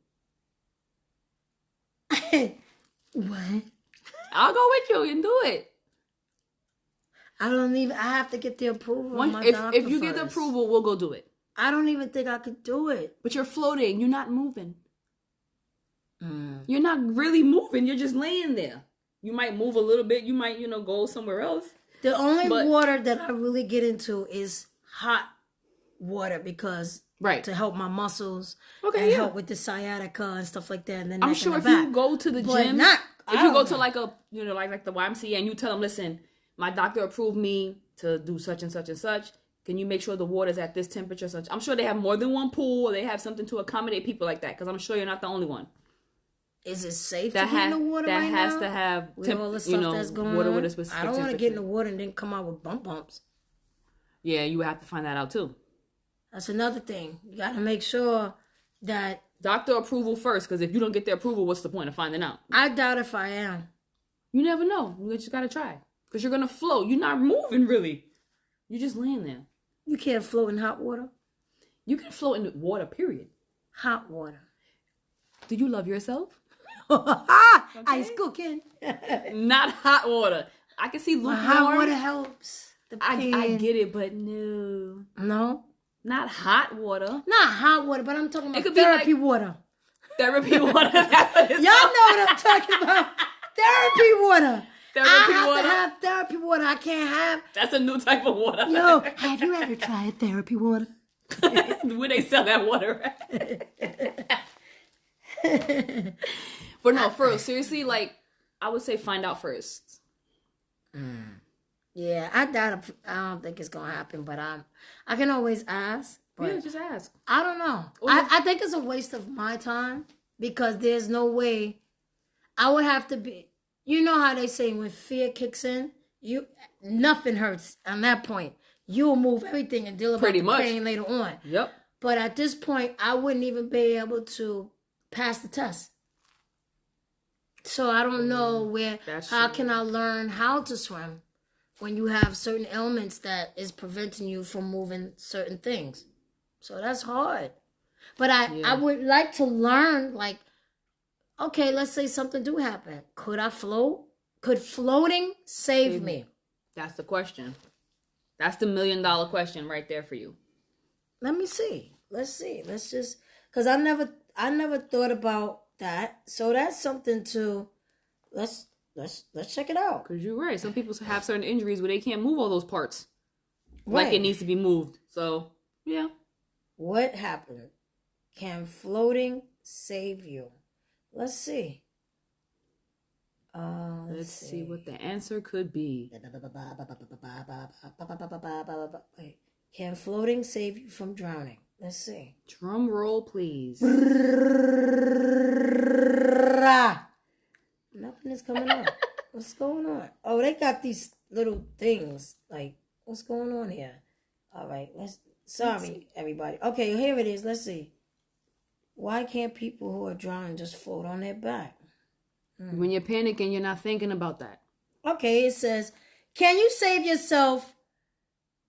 What? I'll go with you and do it. I have to get the approval of my doctor if you get the approval, we'll go do it. I don't even think I could do it. But you're floating. You're not moving. You're not really moving. You're just laying there. You might move a little bit. You might, go somewhere else. The only water that I really get into is hot water because to help my muscles and help with the sciatica and stuff like that. And then I'm sure if you go to the gym, if you go to like a like the YMCA and you tell them, listen, my doctor approved me to do such and such and such. Can you make sure the water's at this temperature? Such I'm sure they have more than one pool. Or they have something to accommodate people like that because I'm sure you're not the only one. Is it safe to get in the water right now? That has to have all the stuff that's going water on. With a specific I don't want to temperature. get in the water and then come out with bumps. Yeah, you have to find that out too. That's another thing. You got to make sure that... Doctor approval first, because if you don't get the approval, what's the point of finding out? I doubt if I am. You never know. You just got to try. Because you're going to float. You're not moving, really. You're just laying there. You can't float in hot water? You can float in water, period. Hot water. Do you love yourself? Okay. Ice cooking. Not hot water. I can see lukewarm. Hot water helps. I get it, but no. No? Not hot water. Not hot water, but I'm talking about therapy water. Therapy water. Y'all know what I'm talking about. Therapy water. I have to have therapy water. I can't have... That's a new type of water. Yo, have you ever tried therapy water? Where they sell that water at? But no, for real, seriously, like, I would say find out first. Yeah, I don't think it's going to happen, but I can always ask. But yeah, just ask. I don't know. I think it's a waste of my time because there's no way I would have to be. You know how they say when fear kicks in, nothing hurts on that point. You'll move everything and deal about the pain later on. Yep. But at this point, I wouldn't even be able to pass the test. So I don't know how can I learn how to swim when you have certain ailments that is preventing you from moving certain things. So that's hard. But I would like to learn, like, okay, let's say something do happen. Could I float? Could floating save me? That's the question. That's the $1 million question right there for you. Let me see. Let's see. Let's just, because I never thought about that. So that's something to, let's check it out. Because you're right. Some people have certain injuries where they can't move all those parts. Right. Like it needs to be moved. So, yeah. What happened? Can floating save you? Let's see. Let's see what the answer could be. Can floating save you from drowning? Let's see. Drum roll, please. Nothing is coming up. What's going on? Oh, they got these little things. Like, what's going on here? All right, sorry, everybody. Okay, here it is. Let's see. Why can't people who are drowning just float on their back? When you're panicking, you're not thinking about that. Okay, it says, can you save yourself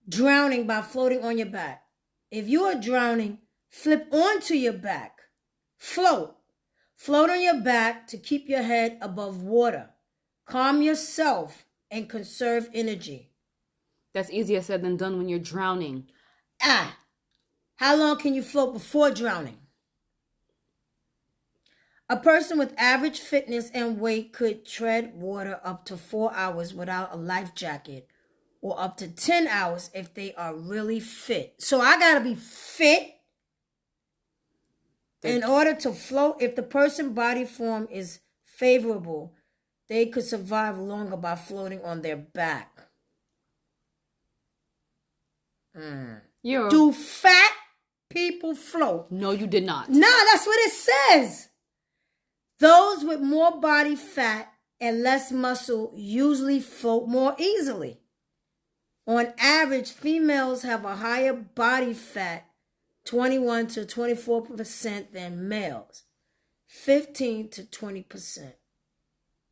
drowning by floating on your back? If you are drowning, flip onto your back. Float. Float on your back to keep your head above water. Calm yourself and conserve energy. That's easier said than done when you're drowning. How long can you float before drowning? A person with average fitness and weight could tread water up to 4 hours without a life jacket, or up to 10 hours if they are really fit. So I gotta be fit in order to float. If the person's body form is favorable, they could survive longer by floating on their back. Do fat people float? No, you did not. No, that's what it says. Those with more body fat and less muscle usually float more easily. On average, females have a higher body fat, 21 to 24%, than males, 15 to 20%.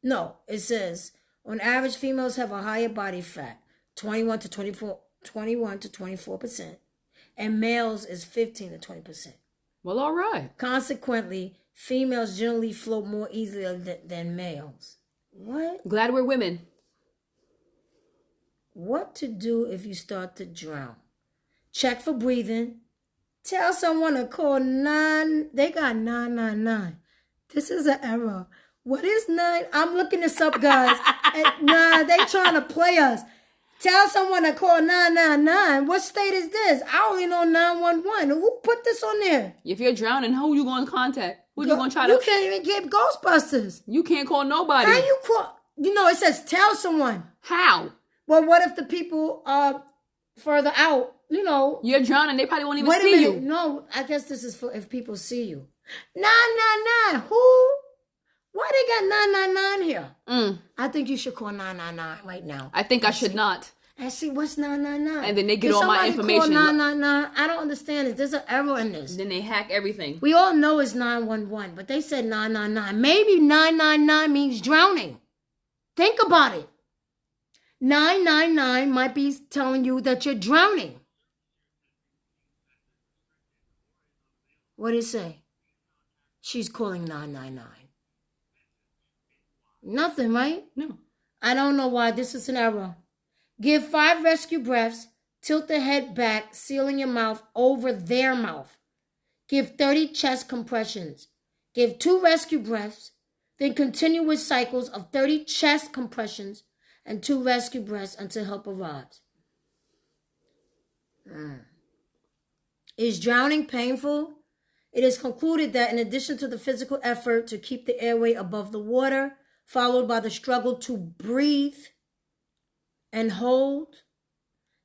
No, it says on average, females have a higher body fat, 21 to 24%, and males is 15 to 20%. Well, all right. Consequently, females generally float more easily than males. What? Glad we're women. What to do if you start to drown? Check for breathing. Tell someone to call 9. They got 999. This is an error. What is 9? I'm looking this up, guys. They trying to play us. Tell someone to call 999. What state is this? I only know 911. Who put this on there? If you're drowning, who you going to contact? Who you going to try to... You can't even get Ghostbusters. You can't call nobody. How you call... You know, it says tell someone. How? Well, what if the people are further out? You know... You're drowning. They probably won't even see you. No, I guess this is for if people see you. 999. Who? Why they got 999 here? I think you should call 999 right now. I think I should not. And see, what's 999? And then they get all my information. Call 999? I don't understand it. There's an error in this. Then they hack everything. We all know it's 911, but they said 999. Maybe 999 means drowning. Think about it. 999 might be telling you that you're drowning. What did it say? She's calling 999. Nothing, right? No. I don't know why this is an error. Give 5 rescue breaths. Tilt the head back, sealing your mouth over their mouth. Give 30 chest compressions. Give 2 rescue breaths. Then continue with cycles of 30 chest compressions and 2 rescue breaths until help arrives. Is drowning painful? It is concluded that in addition to the physical effort to keep the airway above the water, followed by the struggle to breathe and hold,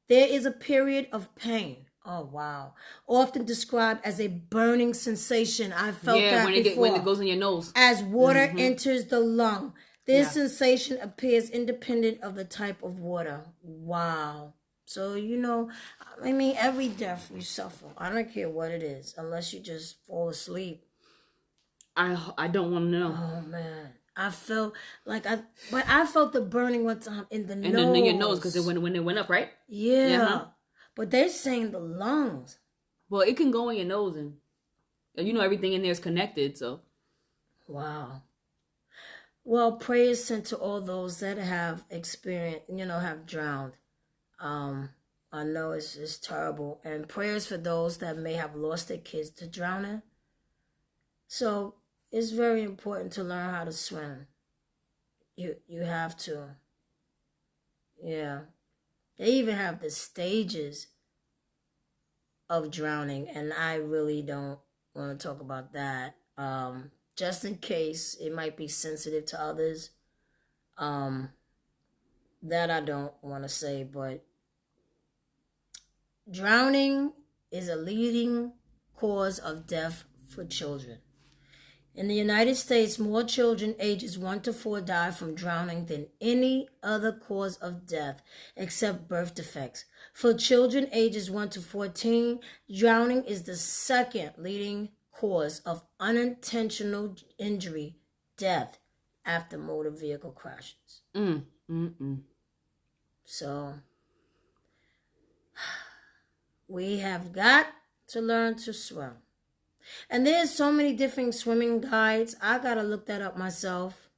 there is a period of pain Oh, wow. Often described as a burning sensation. I felt that before. When it goes in your nose. As water enters the lung. This sensation appears independent of the type of water. Wow. So, every death we suffer. I don't care what it is, unless you just fall asleep. I don't want to know. Oh, man. I felt the burning one time in the nose. And in your nose, because when it went up, right? Yeah. But they're saying the lungs. Well, it can go in your nose, and everything in there is connected, so. Wow. Well, prayers sent to all those that have experienced, have drowned. I know it's terrible. And prayers for those that may have lost their kids to drowning. So it's very important to learn how to swim. You have to. Yeah. They even have the stages of drowning, and I really don't want to talk about that. Just in case it might be sensitive to others. That I don't want to say, but drowning is a leading cause of death for children. In the United States, more children ages 1 to 4 die from drowning than any other cause of death except birth defects. For children ages 1 to 14, drowning is the second leading cause of unintentional injury, death after motor vehicle crashes. So, we have got to learn to swim. And there's so many different swimming guides. I gotta look that up myself.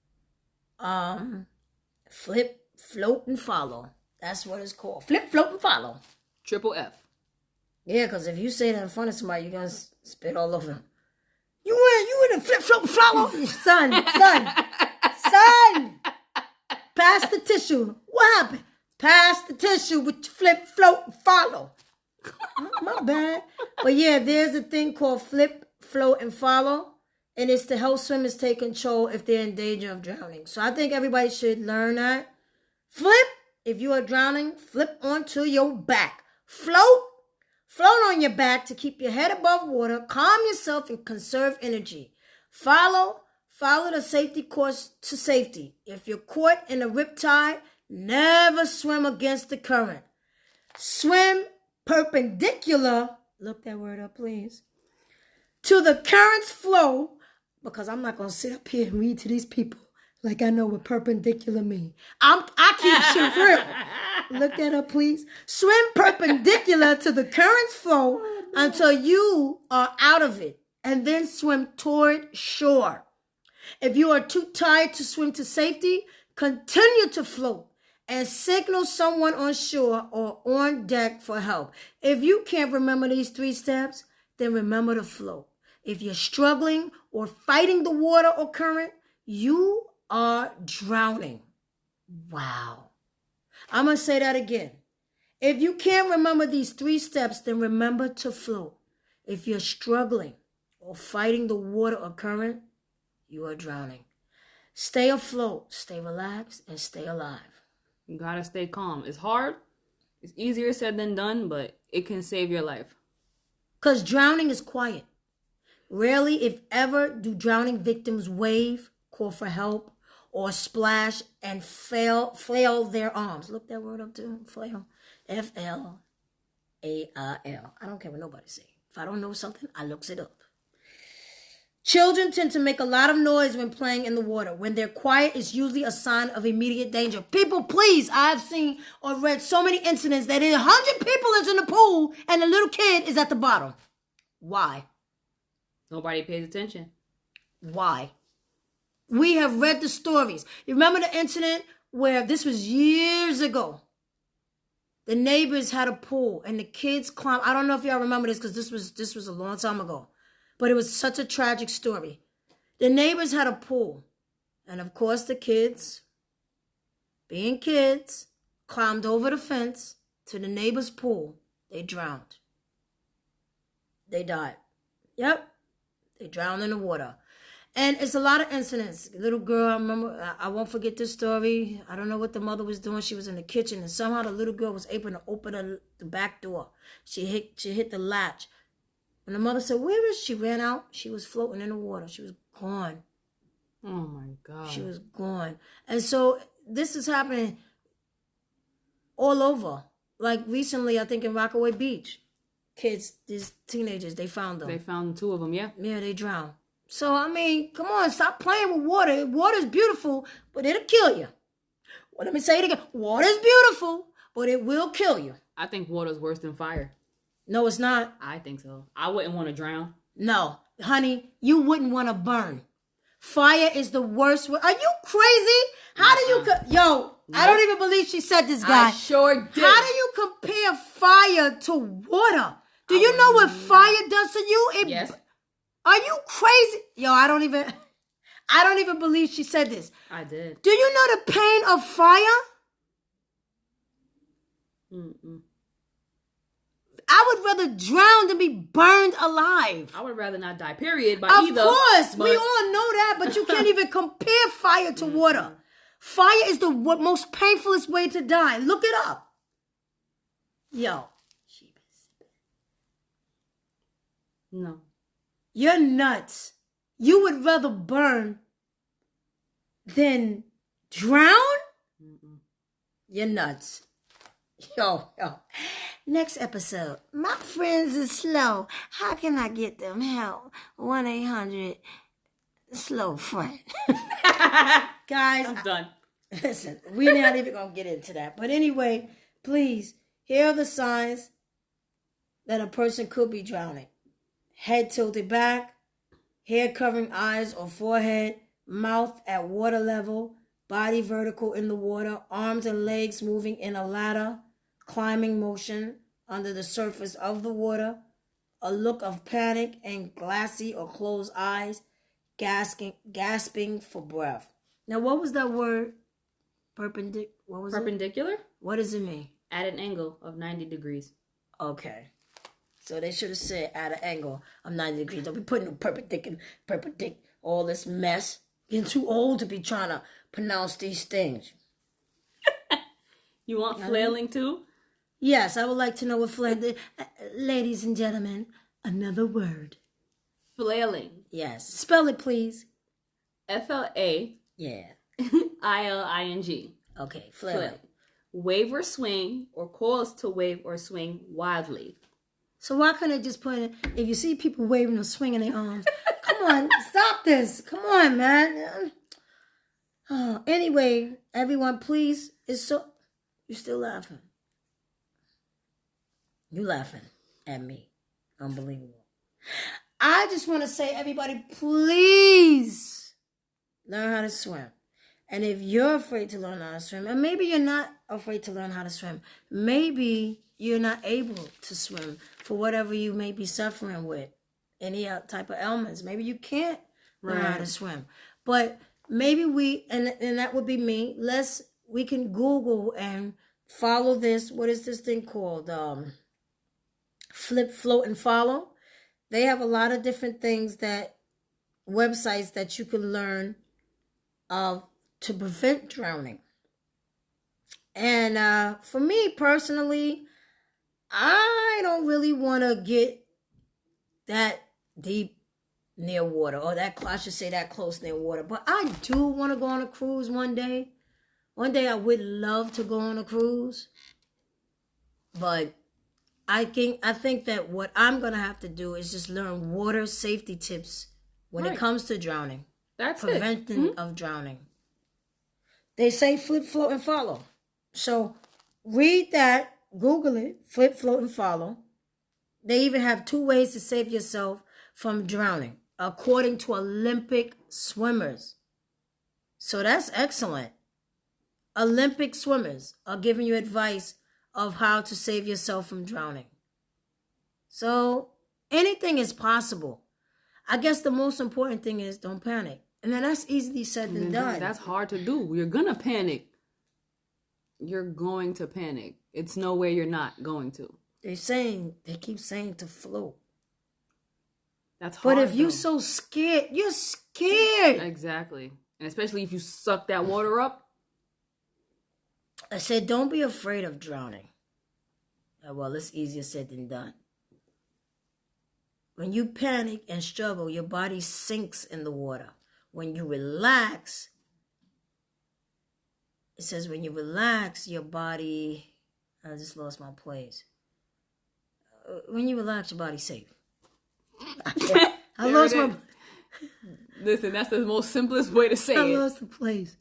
Flip, float, and follow. That's what it's called. Flip, float, and follow. Triple F. Yeah, because if you say that in front of somebody, you're gonna spit all over them. You in a flip, float, and follow? Son. Pass the tissue. What happened? Pass the tissue with your flip, float, and follow. My bad. But yeah, there's a thing called flip, float, and follow. And it's to help swimmers take control if they're in danger of drowning. So I think everybody should learn that. Flip, if you are drowning, flip onto your back. Float on your back to keep your head above water, calm yourself, and conserve energy. Follow the safety course to safety. If you're caught in a riptide, never swim against the current. Swim perpendicular, look that word up please, to the current's flow, because I'm not going to sit up here and read to these people like I know what perpendicular mean. I keep shit real. Look that up please. Swim perpendicular to the current's flow until you are out of it, and then swim toward shore. If you are too tired to swim to safety, continue to float and signal someone on shore or on deck for help. If you can't remember these 3 steps, then remember to float. If you're struggling or fighting the water or current, you are drowning. Wow. I'm going to say that again. If you can't remember these 3 steps, then remember to float. If you're struggling or fighting the water or current, you are drowning. Stay afloat, stay relaxed, and stay alive. You gotta stay calm. It's hard. It's easier said than done, but it can save your life. Because drowning is quiet. Rarely, if ever, do drowning victims wave, call for help, or splash and flail their arms. Look that word up too. Flail. F-L-A-I-L. I don't care what nobody say. If I don't know something, I looks it up. Children tend to make a lot of noise when playing in the water. When they're quiet, it's usually a sign of immediate danger. People, please, I've seen or read so many incidents that 100 people is in the pool and the little kid is at the bottom. Why? Nobody pays attention. Why? We have read the stories. You remember the incident where this was years ago? The neighbors had a pool and the kids climbed. I don't know if y'all remember this because this was a long time ago. But it was such a tragic story. The neighbors had a pool. And of course the kids, being kids, climbed over the fence to the neighbor's pool. They drowned. They died. Yep. They drowned in the water. And it's a lot of incidents. Little girl, I remember, I won't forget this story. I don't know what the mother was doing. She was in the kitchen, and somehow the little girl was able to open the back door. She hit the latch. When the mother said, "Where is she?" ran out. She was floating in the water. She was gone. Oh, my God. She was gone. And so this is happening all over. Like recently, I think in Rockaway Beach, kids, these teenagers, they found them. They found 2 of them, yeah. Yeah, they drowned. So, I mean, come on, stop playing with water. Water's beautiful, but it'll kill you. Well, let me say it again. Water's beautiful, but it will kill you. I think water's worse than fire. No, it's not. I think so. I wouldn't want to drown. No, honey, you wouldn't want to burn. Fire is the worst. Are you crazy? How do you... Yo, I don't even believe she said this, guy. I sure did. How do you compare fire to water? Do you know what fire does to you? Yes. Are you crazy? Yo, I don't even believe she said this. I did. Do you know the pain of fire? Mm-mm. I would rather drown than be burned alive. I would rather not die, period, by Of either. course, we all know that, but you can't even compare fire to water. Fire is the most painfulest way to die. Look it up. Yo. No. You're nuts. You would rather burn than drown? Mm-mm. You're nuts. Yo. Next episode. My friends is slow. How can I get them help? 1-800-SLOW-FRIEND. Guys. I'm done. Listen, we're not even going to get into that. But anyway, please, here are the signs that a person could be drowning. Head tilted back, hair covering eyes or forehead, mouth at water level, body vertical in the water, arms and legs moving in a ladder, climbing motion under the surface of the water, a look of panic and glassy or closed eyes, gasping for breath. Now, what was that word? Perpendicular? What does it mean? At an angle of 90 degrees. Okay. So they should have said at an angle of 90 degrees. Don't be putting perpendicular, all this mess. Getting too old to be trying to pronounce these things. You want flailing too? Yes, I would like to know what flailing... Ladies and gentlemen, another word. Flailing. Yes. Spell it, please. F-L-A. Yeah. I-L-I-N-G. Okay, flailing. Wave or swing, or cause to wave or swing wildly. So why couldn't I just put it, if you see people waving or swinging their arms, come on, stop this. Come on, man. Anyway, everyone, please, you're still laughing. You laughing at me. Unbelievable. I just want to say, everybody, please learn how to swim. And if you're afraid to learn how to swim, and maybe you're not afraid to learn how to swim, maybe you're not able to swim for whatever you may be suffering with, any type of ailments. Maybe you can't learn how to swim. But maybe and that would be me, we can Google and follow this. What is this thing called? Flip, float, and follow. They have a lot of different things websites that you can learn to prevent drowning. And for me personally, I don't really want to get that deep near water, or I should say that close near water. But I do want to go on a cruise one day. One day I would love to go on a cruise. But I think that what I'm going to have to do is just learn water safety tips when it comes to drowning. That's preventing of drowning. They say flip, float, and follow. So read that. Google it, flip, float, and follow. They even have 2 ways to save yourself from drowning, according to Olympic swimmers. So that's excellent. Olympic swimmers are giving you advice of how to save yourself from drowning. So anything is possible. I guess the most important thing is don't panic. And then that's easily said than done. That's hard to do. You're going to panic. You're going to panic. It's nowhere you're not going to. They keep saying to float. That's hard. But if you're so scared, you're scared. Exactly. And especially if you suck that water up. I said, don't be afraid of drowning. Well, it's easier said than done. When you panic and struggle, your body sinks in the water. When you relax, it says when you relax, your body... I just lost my place. When you relax, your body's safe. I lost my... Listen, that's the most simplest way to say it. I lost the place.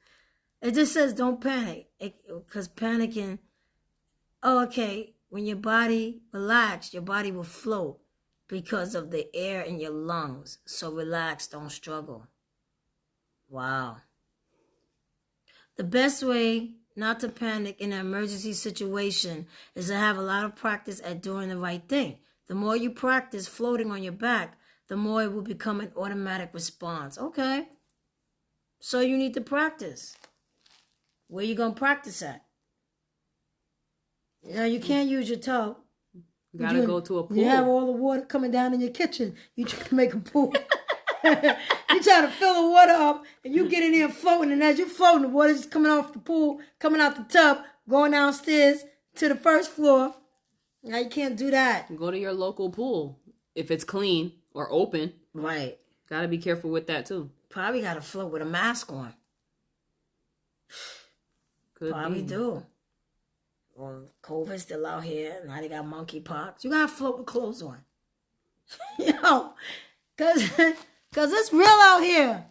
It just says don't panic. Because panicking... Oh, okay. When your body relaxes, your body will float because of the air in your lungs. So relax, don't struggle. Wow. The best way not to panic in an emergency situation is to have a lot of practice at doing the right thing. The more you practice floating on your back, the more it will become an automatic response. Okay. So you need to practice. Where you going to practice at? You know, you can't use your toe. You gotta go to a pool. You have all the water coming down in your kitchen. You try to make a pool. You try to fill the water up, and you get in there floating. And as you're floating, the water's coming off the pool, coming out the tub, going downstairs to the first floor. Now you can't do that. Go to your local pool if it's clean or open. Right. Gotta be careful with that too. Probably gotta float with a mask on. Probably do. Well, COVID's still out here. Now they got monkeypox. You gotta float with clothes on. You know, cause it's real out here.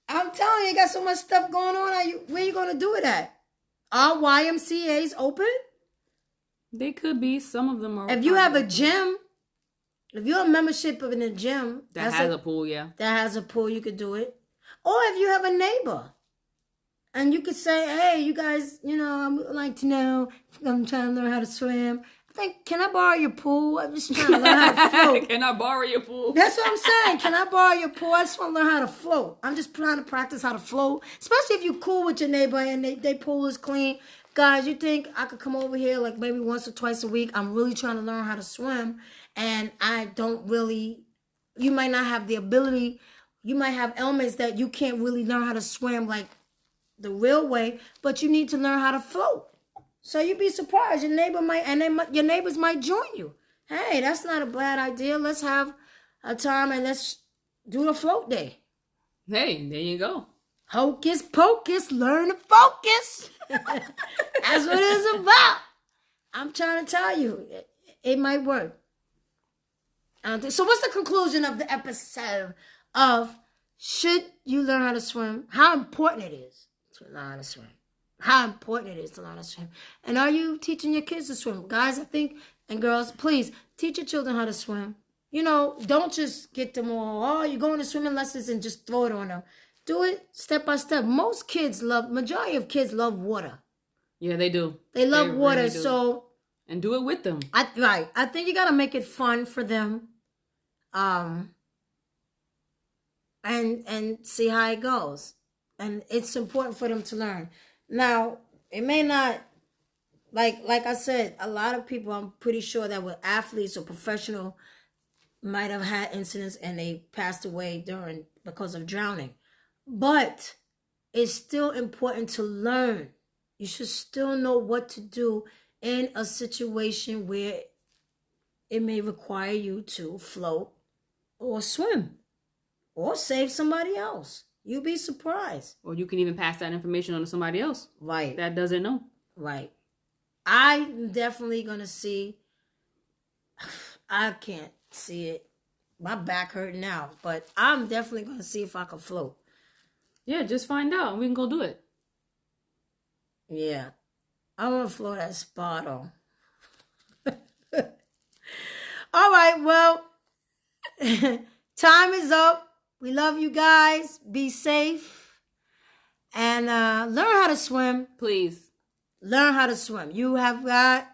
I'm telling you, you got so much stuff going on. Where you gonna do it at? Are YMCA's open? They could be. Some of them are. If you have a gym, if you're a membership in a gym that has a pool, yeah, that has a pool, you could do it. Or if you have a neighbor. And you could say, hey, you guys, you know, I would like to know, I'm trying to learn how to swim. I think, can I borrow your pool? I'm just trying to learn how to float. Can I borrow your pool? That's what I'm saying. Can I borrow your pool? I just want to learn how to float. I'm just trying to practice how to float. Especially if you're cool with your neighbor and they pool is clean. Guys, you think I could come over here like maybe once or twice a week? I'm really trying to learn how to swim. And I don't really, you might not have the ability. You might have elements that you can't really learn how to swim like the real way, but you need to learn how to float. So you'd be surprised. Your neighbor might, your neighbors might join you. Hey, that's not a bad idea. Let's have a time and let's do a float day. Hey, there you go. Hocus pocus, learn to focus. That's what it's about. I'm trying to tell you, it might work. So what's the conclusion of the episode of should you learn how to swim? How important it is to learn how to swim. How important it is to learn how to swim. And are you teaching your kids to swim? Guys, I think, and girls, please, teach your children how to swim. You know, don't just get them all, oh, you're going to swimming lessons and just throw it on them. Do it step by step. Majority of kids love water. Yeah, they do. They love water, really so. And do it with them. Right. I think you got to make it fun for them. And see how it goes. And it's important for them to learn. Now, it may not, like I said, a lot of people, I'm pretty sure that were athletes or professional might have had incidents and they passed away because of drowning. But it's still important to learn. You should still know what to do in a situation where it may require you to float or swim or save somebody else. You'd be surprised. Or you can even pass that information on to somebody else. Right. That doesn't know. Right. I'm definitely going to see. I can't see it. My back hurt now. But I'm definitely going to see if I can float. Yeah, just find out. We can go do it. Yeah. I want to float at Spa, though. All right, well, time is up. We love you guys. Be safe. And learn how to swim. Please. Learn how to swim. You have got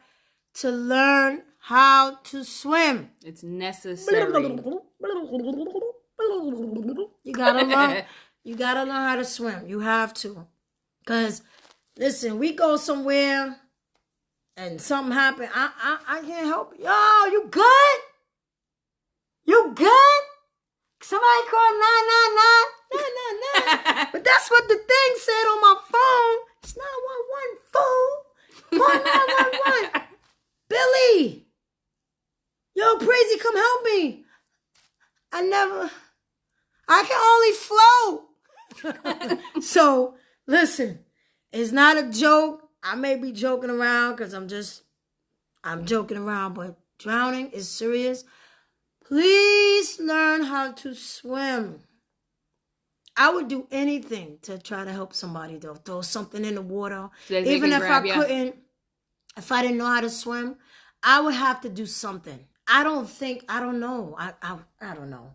to learn how to swim. It's necessary. You gotta learn. You gotta learn how to swim. You have to. Because, listen, we go somewhere and something happen. I can't help it. Yo, you good? You good? Somebody called 999. But that's what the thing said on my phone. It's 911, fool. Call 911. Billy. Yo, Crazy, come help me. I can only float. So, listen, it's not a joke. I may be joking around because I'm joking around, but drowning is serious. Please learn how to swim. I would do anything to try to help somebody, though. Throw something in the water. So even if I didn't know how to swim, I would have to do something. I don't know. I don't know.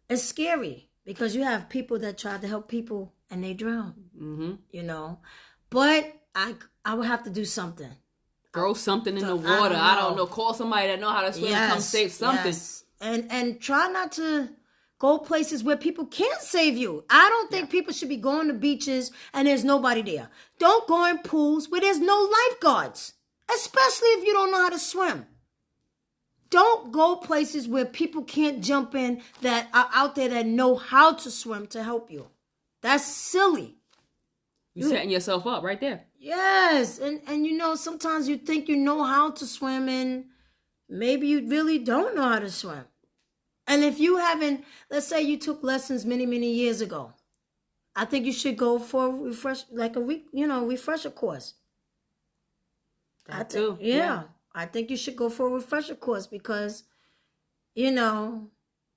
It's scary because you have people that try to help people and they drown, you know. But I would have to do something. Throw something in the water. I don't know. Call somebody that know how to swim. Come save something. Yes. And try not to go places where people can't save you. I don't think people should be going to beaches and there's nobody there. Don't go in pools where there's no lifeguards, especially if you don't know how to swim. Don't go places where people can't jump in that are out there that know how to swim to help you. That's silly. You're setting yourself up right there. Yes. And you know, sometimes you think you know how to swim and maybe you really don't know how to swim. And if you haven't, let's say you took lessons many, many years ago, I think you should go for a refresher course. That too. Yeah. I think you should go for a refresher course because, you know,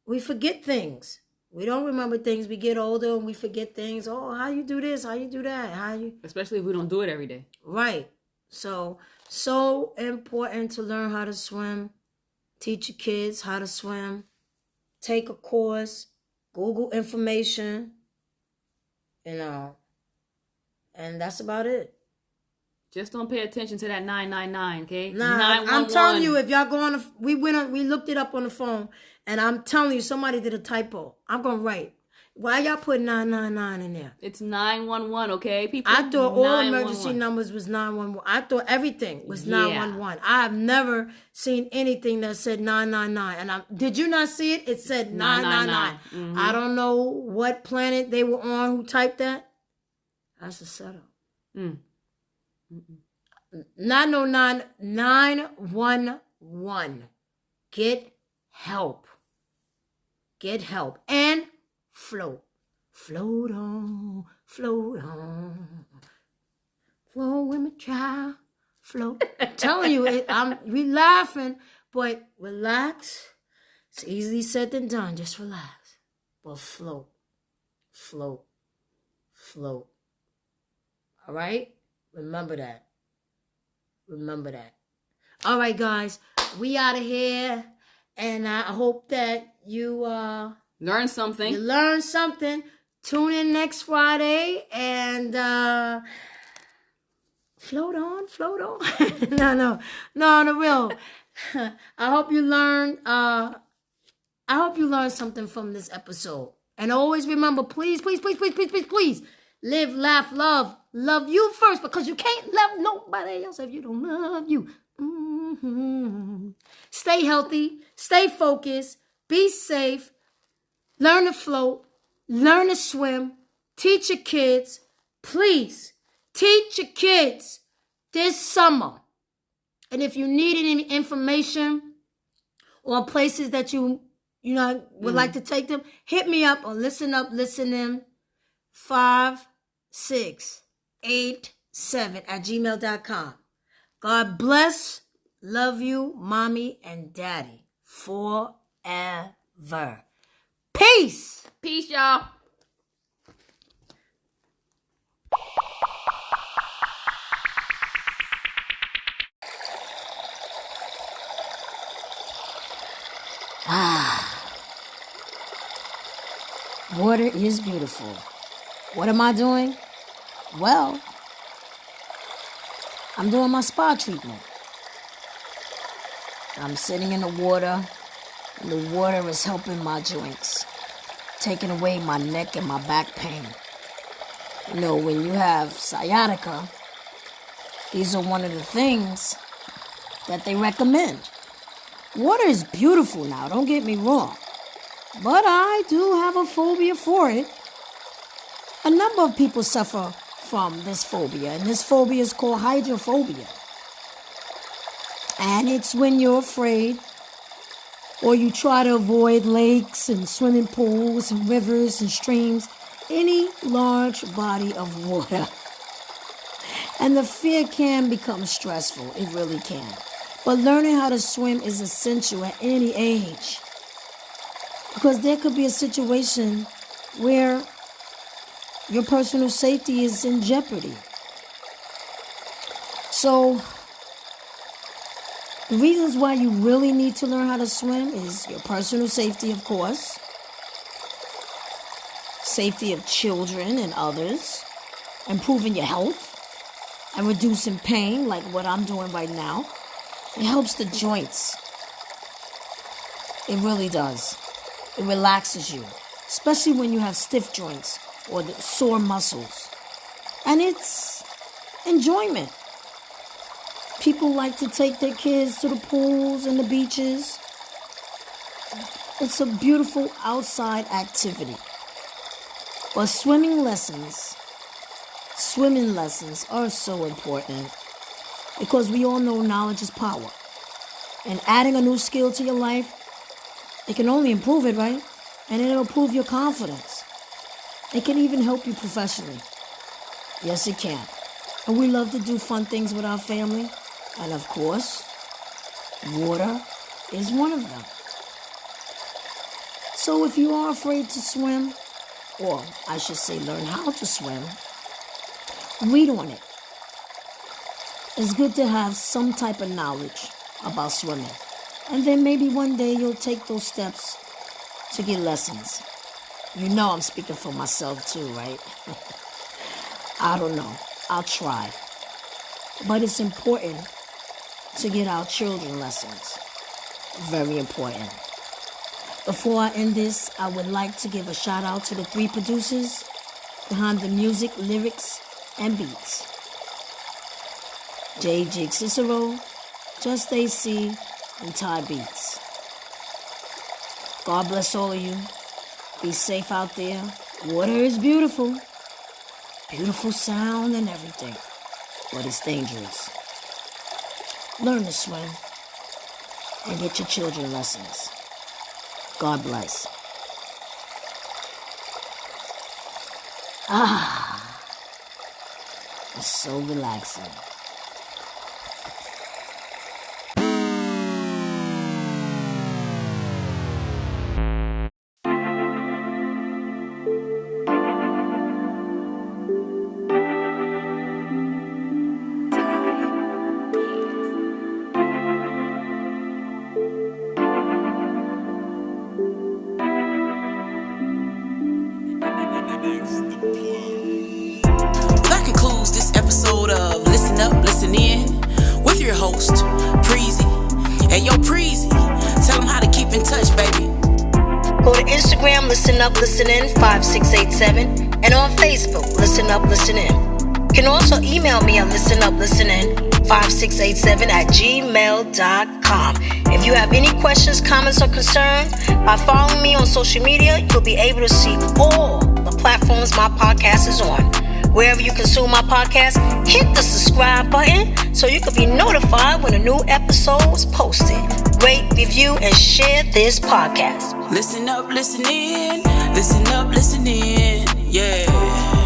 we forget things. We don't remember things. We get older and we forget things. Oh, how you do this? How you do that? Especially if we don't do it every day. Right. So important to learn how to swim. Teach your kids how to swim. Take a course. Google information. You know. And that's about it. Just don't pay attention to that 999, okay? Nah, 911. I'm telling you, if y'all go on, we looked it up on the phone, and I'm telling you, somebody did a typo. I'm gonna write. Why y'all put 999 in there? It's 911, okay, people. I thought all emergency numbers was 911. I thought everything was 911. I have never seen anything that said 999. And did you not see it? It said 999. Mm-hmm. I don't know what planet they were on who typed that. That's a setup. 909 911. Get help. Get help. And float. Float on. Float on. Float with me, child. Float. I'm telling you, we laughing, but relax. It's easily said than done. Just relax. But float. Float. Float. All right? Remember that. Remember that. All right, guys. We out of here. And I hope that you learn something. You learn something. Tune in next Friday and float on, float on. No, the real. I hope you learn something from this episode. And always remember, please, live, laugh, love. Love you first because you can't love nobody else if you don't love you. Mm-hmm. Stay healthy. Stay focused. Be safe. Learn to float. Learn to swim. Teach your kids. Please, teach your kids this summer. And if you need any information or places that you would like to take them, hit me up on Listen Up, Listen In 567@gmail.com. God bless. Love you, mommy and daddy, forever. Peace. Peace, y'all. Water is beautiful. What am I doing? Well, I'm doing my spa treatment. I'm sitting in the water, and the water is helping my joints, taking away my neck and my back pain. You know, when you have sciatica, these are one of the things that they recommend. Water is beautiful now, don't get me wrong. but I do have a phobia for it. A number of people suffer from this phobia, and this phobia is called hydrophobia. And it's when you're afraid or you try to avoid lakes and swimming pools and rivers and streams, any large body of water. And the fear can become stressful. It really can. But learning how to swim is essential at any age. Because there could be a situation where your personal safety is in jeopardy. So, the reasons why you really need to learn how to swim is your personal safety, of course, safety of children and others, improving your health, and reducing pain like what I'm doing right now. It helps the joints. It really does. It relaxes you, especially when you have stiff joints or the sore muscles. And it's enjoyment. People like to take their kids to the pools and the beaches. It's a beautiful outside activity. But swimming lessons are so important because we all know knowledge is power. And adding a new skill to your life, it can only improve it, right? And it'll improve your confidence. It can even help you professionally. Yes, it can. And we love to do fun things with our family. And of course, water is one of them. So if you are afraid to swim, or I should say learn how to swim, read on it. It's good to have some type of knowledge about swimming. And then maybe one day you'll take those steps to get lessons. You know I'm speaking for myself too, right? I don't know. I'll try. But it's important to get our children lessons. Very important. Before I end this, I would like to give a shout out to the 3 producers behind the music, lyrics, and beats. J. Jig Cicero, Just AC, and Ty Beats. God bless all of you. Be safe out there. Water is beautiful. Beautiful sound and everything. But it's dangerous. Learn to swim and get your children lessons. God bless. It's so relaxing. That concludes this episode of Listen Up, Listen In with your host, Preezy. Hey, yo, Preezy, tell them how to keep in touch, baby. Go to Instagram, Listen Up, Listen In 5687, and on Facebook, Listen Up, Listen In. You can also email me at listenuplistenin5687@gmail.com. If you have any questions, comments, or concerns, by following me on social media, you'll be able to see all the platforms my podcast is on. Wherever you consume my podcast, hit the subscribe button so you can be notified when a new episode is posted. Rate, review, and share this podcast. Listen up, listen in. Listen up, listen in. Yeah.